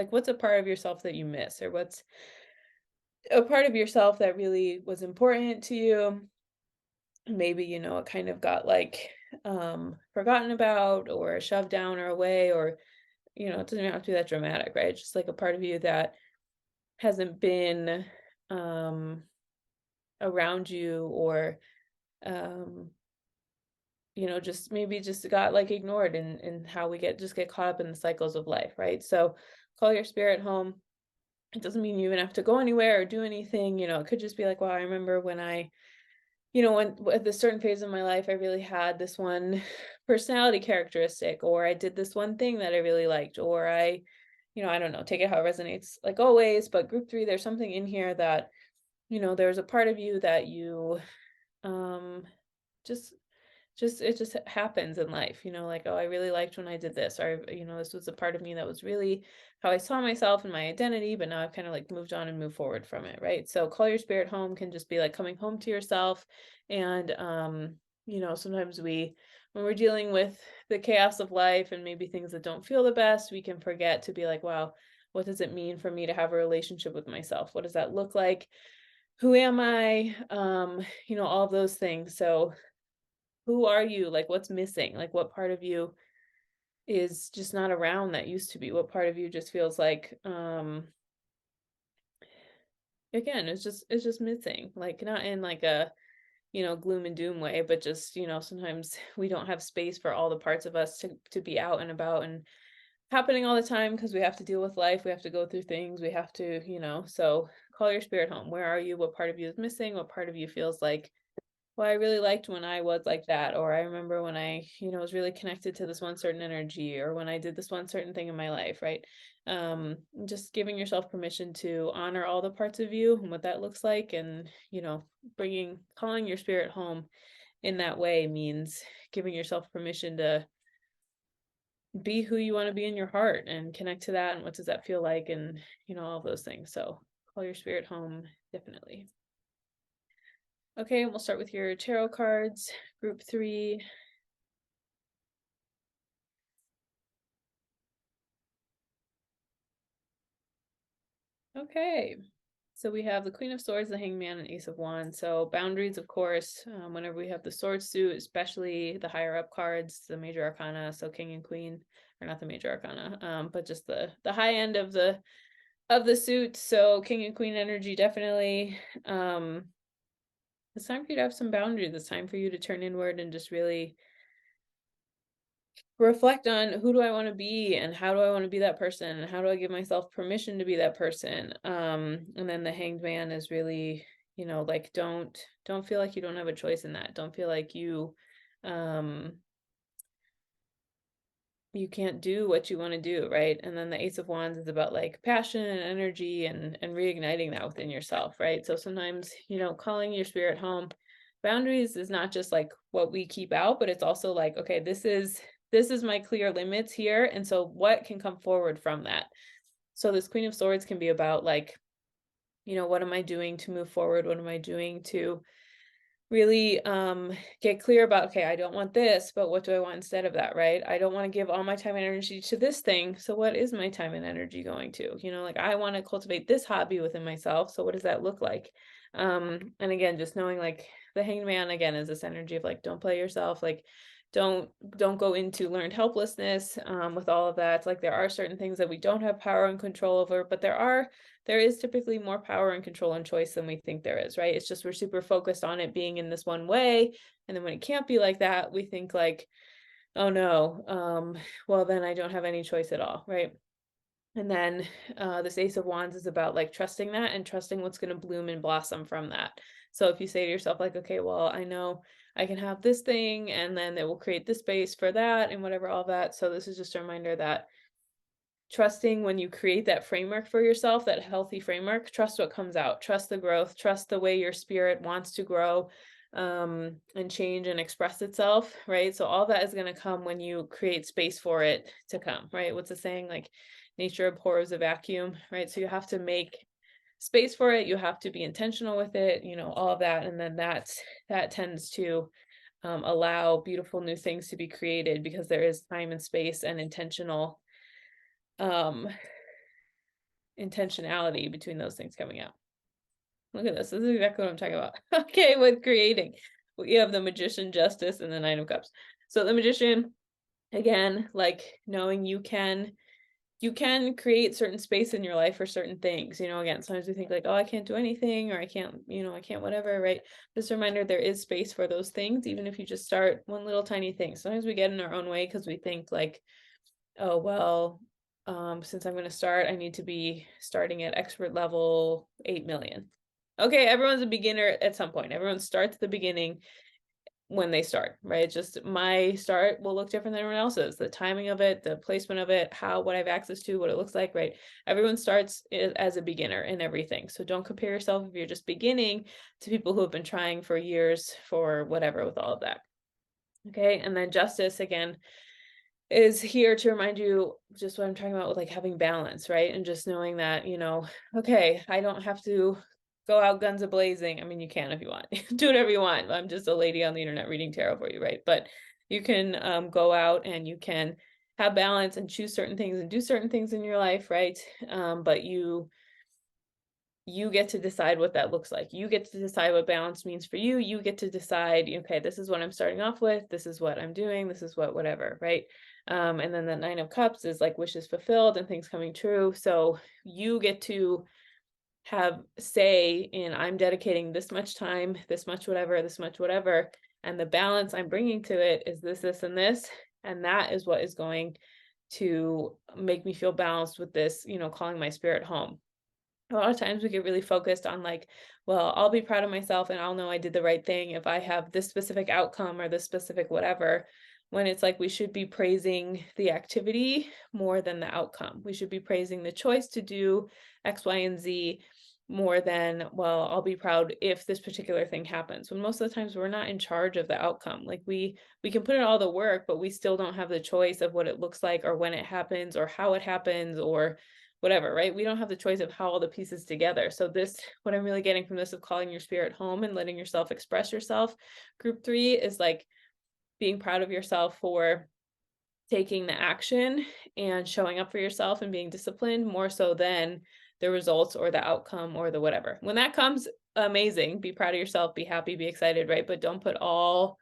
what's a part of yourself that you miss, or what's a part of yourself that really was important to you? Maybe, it kind of got like forgotten about or shoved down or away, or it doesn't even have to be that dramatic, right? It's just like a part of you that hasn't been around you, or um, just maybe just got like ignored in how we get caught up in the cycles of life, right? So call your spirit home. It doesn't mean you even have to go anywhere or do anything. It could just be like, wow, I remember when when at this certain phase of my life, I really had this one personality characteristic, or I did this one thing that I really liked, or I don't know, take it how it resonates, like always. But group 3, there's something in here that, there's a part of you that you, just it just happens in life, like, oh, I really liked when I did this, or this was a part of me that was really how I saw myself and my identity, but now I've kind of like moved on and moved forward from it, right? So call your spirit home can just be like coming home to yourself. And sometimes when we're dealing with the chaos of life and maybe things that don't feel the best, we can forget to be like, wow, what does it mean for me to have a relationship with myself? What does that look like? Who am I? All of those things. So who are you? Like, what's missing? Like, what part of you is just not around that used to be? What part of you just feels like, again, it's just missing, like not in like a, gloom and doom way, but just, sometimes we don't have space for all the parts of us to be out and about and happening all the time, because we have to deal with life. We have to go through things. We have to, so call your spirit home. Where are you? What part of you is missing? What part of you feels like, well, I really liked when I was like that, or I remember when I, was really connected to this one certain energy, or when I did this one certain thing in my life, right? Just giving yourself permission to honor all the parts of you and what that looks like, and calling your spirit home in that way means giving yourself permission to be who you want to be in your heart and connect to that, and what does that feel like, and all of those things. So call your spirit home, definitely. Okay, we'll start with your tarot cards, group 3. Okay, so we have the Queen of Swords, the Hangman, and Ace of Wands. So boundaries, of course, whenever we have the sword suit, especially the higher up cards, the major arcana, so King and Queen, or not the major arcana, but just the high end of the suit. So King and Queen energy, definitely. It's time for you to have some boundaries. It's time for you to turn inward and just really reflect on, who do I want to be, and how do I want to be that person, and how do I give myself permission to be that person. And then the Hanged Man is really, like, don't feel like you don't have a choice in that. Don't feel like you can't do what you want to do, right? And then the Ace of Wands is about like passion and energy and reigniting that within yourself, right? So sometimes, calling your spirit home. Boundaries is not just like what we keep out, but it's also like, okay, this is my clear limits here, and so what can come forward from that? So this Queen of Swords can be about like, what am I doing to move forward? What am I doing to really get clear about, okay, I don't want this, but what do I want instead of that, right? I don't want to give all my time and energy to this thing. So what is my time and energy going to? Like I want to cultivate this hobby within myself. So what does that look like? And again, just knowing like the hanged man again is this energy of like, don't play yourself, like don't go into learned helplessness with all of that. Like there are certain things that we don't have power and control over, but there is typically more power and control and choice than we think there is, right? It's just we're super focused on it being in this one way. And then when it can't be like that, we think like, oh no, well, then I don't have any choice at all, right? And then this Ace of Wands is about like trusting that and trusting what's going to bloom and blossom from that. So if you say to yourself, like, okay, well, I know I can have this thing and then it will create this space for that and whatever, all that. So this is just a reminder that trusting when you create that framework for yourself, that healthy framework, trust what comes out, trust the growth, trust the way your spirit wants to grow and change and express itself, right? So all that is going to come when you create space for it to come, right? What's the saying? Like nature abhors a vacuum, right? So you have to make space for it. You have to be intentional with it, all of that. And then that tends to allow beautiful new things to be created because there is time and space and um intentionality between those things coming out. Look at this. This is exactly what I'm talking about. Okay, with creating. You have the Magician, Justice, and the Nine of Cups. So the Magician, again, like knowing you can create certain space in your life for certain things. Again, sometimes we think like, oh, I can't do anything, or I can't, I can't whatever, right? Just a reminder, there is space for those things, even if you just start one little tiny thing. Sometimes we get in our own way because we think like, oh, well, since I'm going to start, I need to be starting at expert level 8 million. Okay, everyone's a beginner at some point. Everyone starts at the beginning when they start, right? Just my start will look different than everyone else's. The timing of it, the placement of it, what I have access to, what it looks like, right? Everyone starts as a beginner in everything. So don't compare yourself if you're just beginning to people who have been trying for years for whatever with all of that. Okay, and then Justice, again, is here to remind you just what I'm talking about with like having balance, right? And just knowing that, okay, I don't have to go out guns a-blazing. I mean, you can if you want. Do whatever you want. I'm just a lady on the internet reading tarot for you, right? But you can go out and you can have balance and choose certain things and do certain things in your life, right? But you get to decide what that looks like. You get to decide what balance means for you. You get to decide, okay, this is what I'm starting off with. This is what I'm doing. This is whatever, right? And then the Nine of Cups is like wishes fulfilled and things coming true. So you get to have say in, I'm dedicating this much time, this much whatever. And the balance I'm bringing to it is this, and this. And that is what is going to make me feel balanced with this, calling my spirit home. A lot of times we get really focused on like, well, I'll be proud of myself and I'll know I did the right thing if I have this specific outcome or this specific whatever, when it's like we should be praising the activity more than the outcome. We should be praising the choice to do X, Y, and Z more than, well, I'll be proud if this particular thing happens. When most of the times we're not in charge of the outcome. Like we can put in all the work, but we still don't have the choice of what it looks like or when it happens or how it happens or whatever, right? We don't have the choice of how all the pieces together. So what I'm really getting from this of calling your spirit home and letting yourself express yourself, group 3 is like being proud of yourself for taking the action and showing up for yourself and being disciplined more so than the results or the outcome or the whatever. When that comes, amazing, be proud of yourself, be happy, be excited, right? But don't put all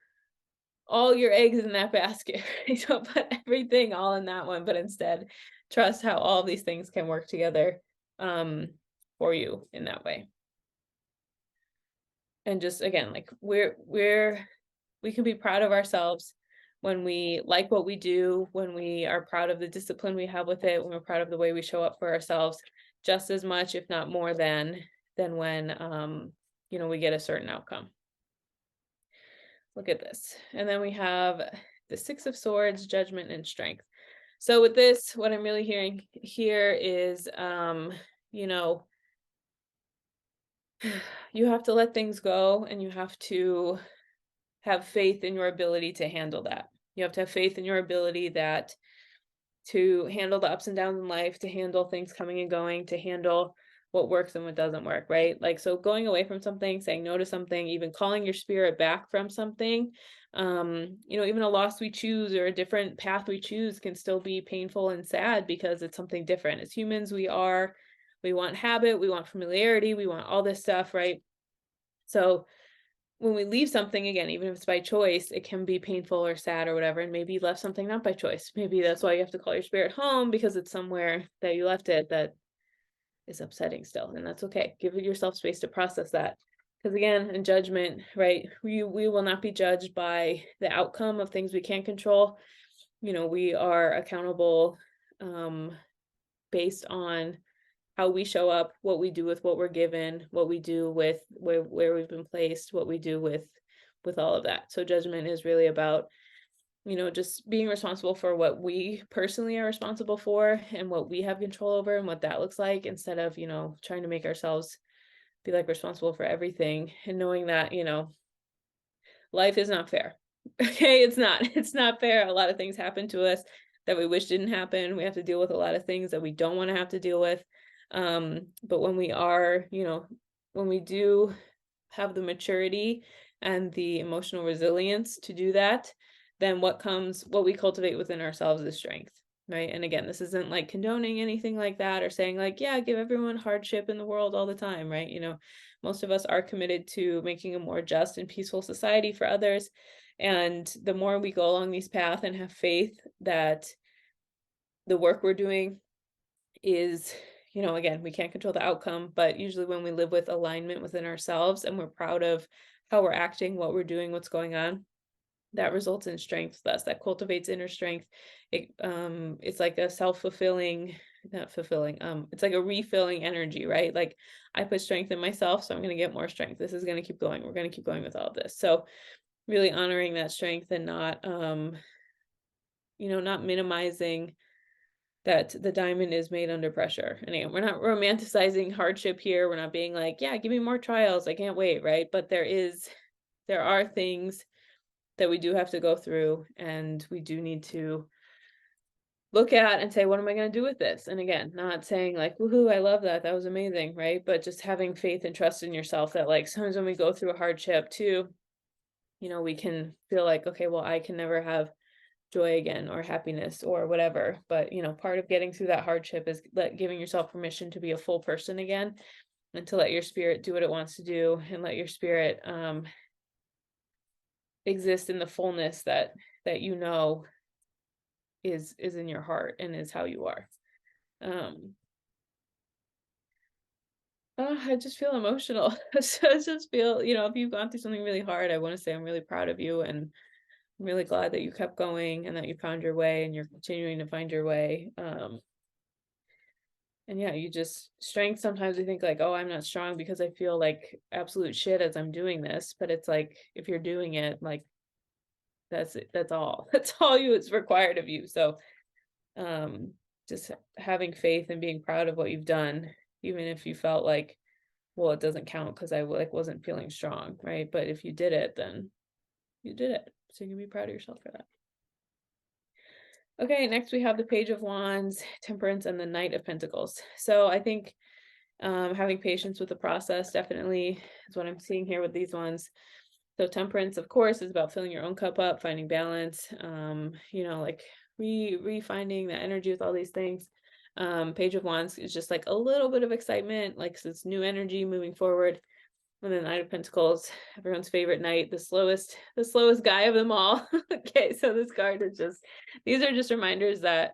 your eggs in that basket. Right? Don't put everything all in that one, but instead trust how all of these things can work together for you in that way. And just again, like we can be proud of ourselves when we like what we do, when we are proud of the discipline we have with it, when we're proud of the way we show up for ourselves, just as much, if not more than when we get a certain outcome. Look at this. And then we have the Six of Swords, Judgment, and Strength. So with this, what I'm really hearing here is, you have to let things go and you have to have faith in your ability to handle that. You have to have faith in your ability to handle the ups and downs in life, to handle things coming and going, to handle what works and what doesn't work, right? Like, so going away from something, saying no to something, even calling your spirit back from something, even a loss we choose or a different path we choose can still be painful and sad because it's something different. As humans, we want habit, we want familiarity, we want all this stuff, right? So when we leave something, again, even if it's by choice, it can be painful or sad or whatever. And maybe you left something not by choice. Maybe that's why you have to call your spirit home, because it's somewhere that you left it that is upsetting still. And that's okay. Give yourself space to process that. Because again, in judgment, right, we will not be judged by the outcome of things we can't control. We are accountable based on how we show up, what we do with what we're given, what we do with where we've been placed, what we do with all of that. So judgment is really about, just being responsible for what we personally are responsible for and what we have control over and what that looks like, instead of, trying to make ourselves be like responsible for everything, and knowing that, life is not fair. Okay, it's not fair. A lot of things happen to us that we wish didn't happen. We have to deal with a lot of things that we don't want to have to deal with. But when we are, when we do have the maturity and the emotional resilience to do that, then what we cultivate within ourselves is strength, right? And again, this isn't like condoning anything like that or saying like, yeah, give everyone hardship in the world all the time, right? Most of us are committed to making a more just and peaceful society for others. And the more we go along these paths and have faith that the work we're doing is, again, we can't control the outcome, but usually when we live with alignment within ourselves and we're proud of how we're acting, what we're doing, what's going on, that results in strength. Thus, that cultivates inner strength. It's like a self-fulfilling, not fulfilling, it's like a refilling energy, right? Like, I put strength in myself, so I'm going to get more strength. This is going to keep going. We're going to keep going with all of this. So really honoring that strength and not, not minimizing that the diamond is made under pressure. And again, we're not romanticizing hardship here. We're not being like, yeah, give me more trials, I can't wait, right? But there are things that we do have to go through, and we do need to look at and say, what am I going to do with this? And again, not saying like, woohoo, I love that, that was amazing, right? But just having faith and trust in yourself that, like, sometimes when we go through a hardship too, we can feel like, okay, well, I can never have joy again or happiness or whatever. But, part of getting through that hardship is giving yourself permission to be a full person again, and to let your spirit do what it wants to do, and let your spirit exist in the fullness that is in your heart and is how you are. I just feel emotional. So I just feel, if you've gone through something really hard, I want to say I'm really proud of you, and I'm really glad that you kept going and that you found your way and you're continuing to find your way. And yeah, strength, sometimes we think like, oh, I'm not strong because I feel like absolute shit as I'm doing this. But it's like, if you're doing it, like, that's it. That's all. That's all it's required of you. So just having faith and being proud of what you've done, even if you felt like, well, it doesn't count because I wasn't feeling strong, right? But if you did it, then you did it. So you can be proud of yourself for that. Okay, next we have the Page of Wands, Temperance, and the Knight of Pentacles. So I think having patience with the process definitely is what I'm seeing here with these ones. So Temperance, of course, is about filling your own cup up, finding balance, like refinding that energy with all these things. Page of Wands is just like a little bit of excitement, like it's new energy moving forward. And then Knight of Pentacles, everyone's favorite knight, the slowest guy of them all. Okay, so this card is these are just reminders that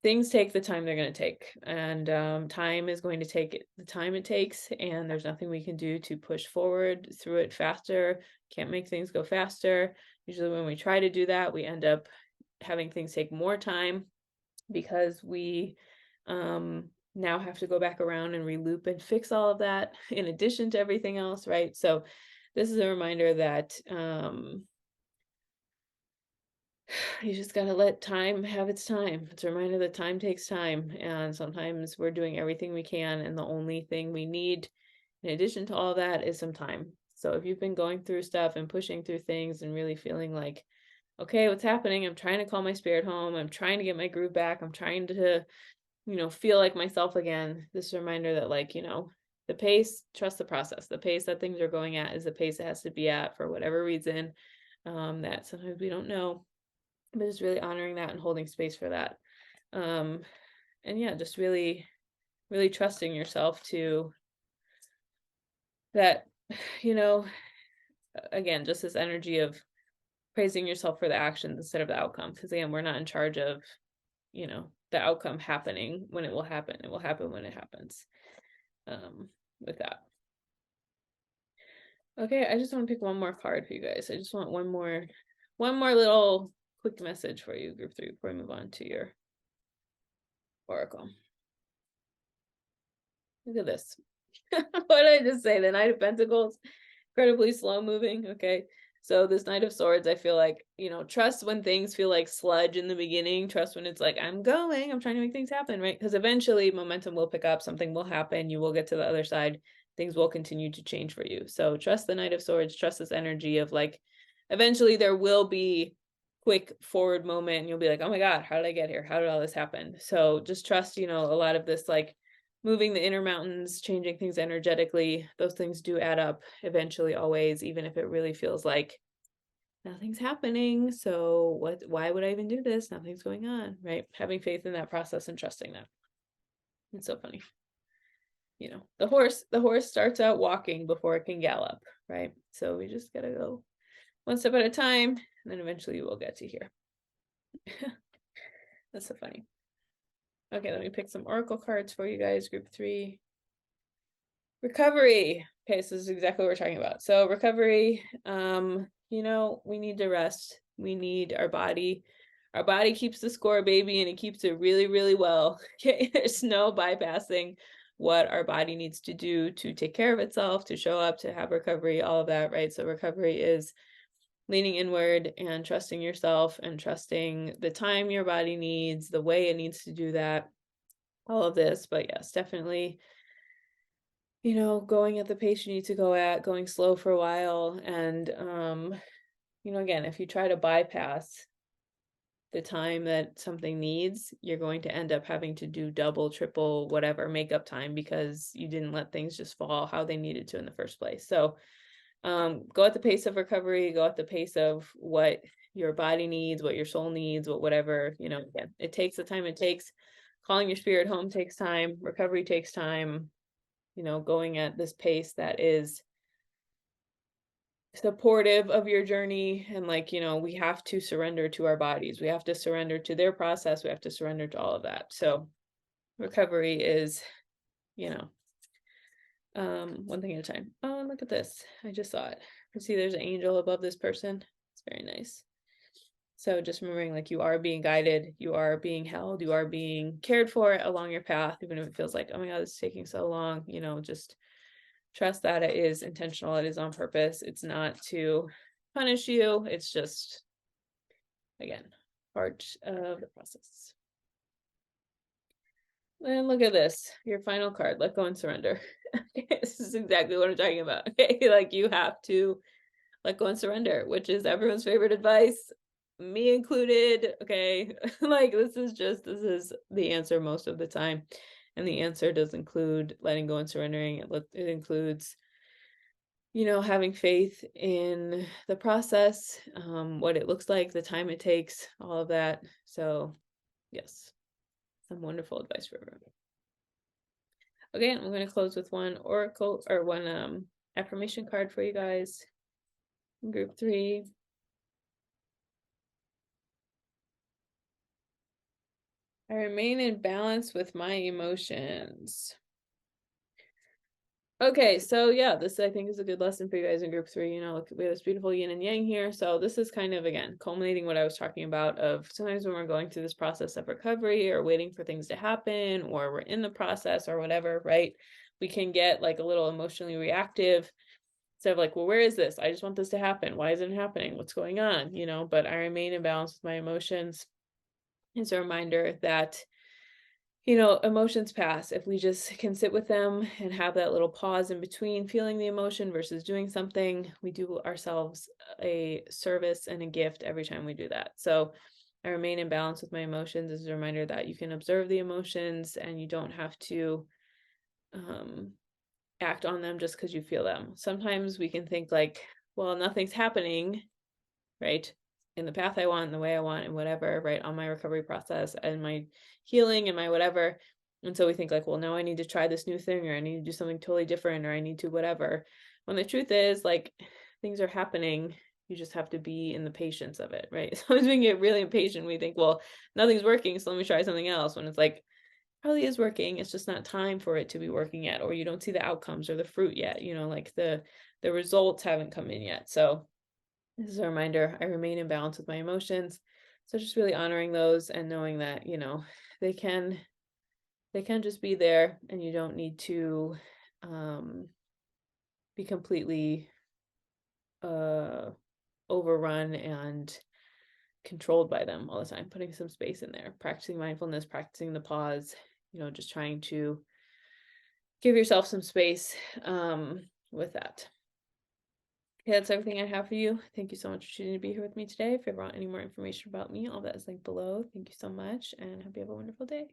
things take the time they're going to take, and time is going to take the time it takes, and there's nothing we can do to push forward through it faster. Can't make things go faster. Usually when we try to do that, we end up having things take more time, because we now have to go back around and reloop and fix all of that in addition to everything else, right? So this is a reminder that you just got to let time have its time. It's a reminder that time takes time, and sometimes we're doing everything we can, and the only thing we need in addition to all that is some time. So if you've been going through stuff and pushing through things and really feeling like, okay, what's happening? I'm trying to call my spirit home. I'm trying to get my groove back. I'm trying to feel like myself again. This reminder that like, the pace, trust the process. The pace that things are going at is the pace it has to be at for whatever reason, that sometimes we don't know, but just really honoring that and holding space for that. And yeah, just really, really trusting yourself to that, you know, again, just this energy of praising yourself for the actions instead of the outcome. Because again, we're not in charge of, the outcome happening when it will happen. It will happen when it happens. With that. Okay, I just want to pick one more card for you guys. I just want one more little quick message for you, group 3, before we move on to your oracle. Look at this. What did I just say? The Knight of Pentacles, incredibly slow moving. Okay. So this Knight of Swords, I feel like, trust when things feel like sludge in the beginning. Trust when it's like, I'm trying to make things happen, right? Because eventually momentum will pick up, something will happen, you will get to the other side, things will continue to change for you. So trust the Knight of Swords, trust this energy of like, eventually there will be quick forward moment and you'll be like, oh my God, how did I get here? How did all this happen? So just trust, a lot of this like moving the inner mountains, changing things energetically, those things do add up eventually, always, even if it really feels like nothing's happening. So why would I even do this? Nothing's going on, right? Having faith in that process and trusting that. It's so funny. The horse starts out walking before it can gallop, right? So we just gotta go one step at a time, and then eventually we'll get to here. That's so funny. Okay, let me pick some oracle cards for you guys, group 3. Recovery. Okay, so this is exactly what we're talking about. So recovery, we need to rest. We need our body. Our body keeps the score, baby, and it keeps it really, really well. Okay, there's no bypassing what our body needs to do to take care of itself, to show up, to have recovery, all of that, right? So recovery is leaning inward and trusting yourself and trusting the time your body needs, the way it needs to do that, all of this. But yes, definitely, going at the pace you need to go at, going slow for a while. And, again, if you try to bypass the time that something needs, you're going to end up having to do double, triple, whatever makeup time because you didn't let things just fall how they needed to in the first place. So go at the pace of recovery, go at the pace of what your body needs, what your soul needs, whatever, again, it takes the time it takes. Calling your spirit home takes time. Recovery takes time. Going at this pace that is supportive of your journey. And like, we have to surrender to our bodies. We have to surrender to their process. We have to surrender to all of that. So recovery is, one thing at a time. Oh, and look at this. I just saw it. You see there's an angel above this person. It's very nice. So just remembering like you are being guided, you are being held, you are being cared for along your path, even if it feels like, oh my God, this is taking so long, just trust that it is intentional, it is on purpose. It's not to punish you. It's just, again, part of the process. And look at this, your final card, let go and surrender. This is exactly what I'm talking about. Okay, like you have to let go and surrender, which is everyone's favorite advice, me included. Okay, like this is the answer most of the time. And the answer does include letting go and surrendering. It includes, having faith in the process, what it looks like, the time it takes, all of that. So yes, some wonderful advice for everyone. Okay, I'm going to close with one oracle or one affirmation card for you guys. Group 3. I remain in balance with my emotions. Okay, so yeah, this I think is a good lesson for you guys in group 3. Look, we have this beautiful yin and yang here. So this is kind of, again, culminating what I was talking about of sometimes when we're going through this process of recovery or waiting for things to happen or we're in the process or whatever, right? We can get like a little emotionally reactive. Instead of like, well, where is this? I just want this to happen. Why isn't it happening? What's going on? But I remain in balance with my emotions. It's a reminder that emotions pass. If we just can sit with them and have that little pause in between feeling the emotion versus doing something, we do ourselves a service and a gift every time we do that. So I remain in balance with my emotions is a reminder that you can observe the emotions and you don't have to act on them just because you feel them. Sometimes we can think like, well, nothing's happening, right? In the path I want, in the way I want, and whatever, right? On my recovery process and my healing and my whatever. And so we think like, well, now I need to try this new thing, or I need to do something totally different, or I need to whatever. When the truth is, like, things are happening. You just have to be in the patience of it, right? Sometimes we can get really impatient. We think, well, nothing's working, so let me try something else. When it's like, probably is working. It's just not time for it to be working yet, or you don't see the outcomes or the fruit yet. Like the results haven't come in yet. So this is a reminder, I remain in balance with my emotions. So just really honoring those and knowing that, they can just be there, and you don't need to be completely overrun and controlled by them all the time. Putting some space in there, practicing mindfulness, practicing the pause, just trying to give yourself some space with that. Yeah, that's everything I have for you. Thank you so much for choosing to be here with me today. If you ever want any more information about me, all that is linked below. Thank you so much, and hope you have a wonderful day.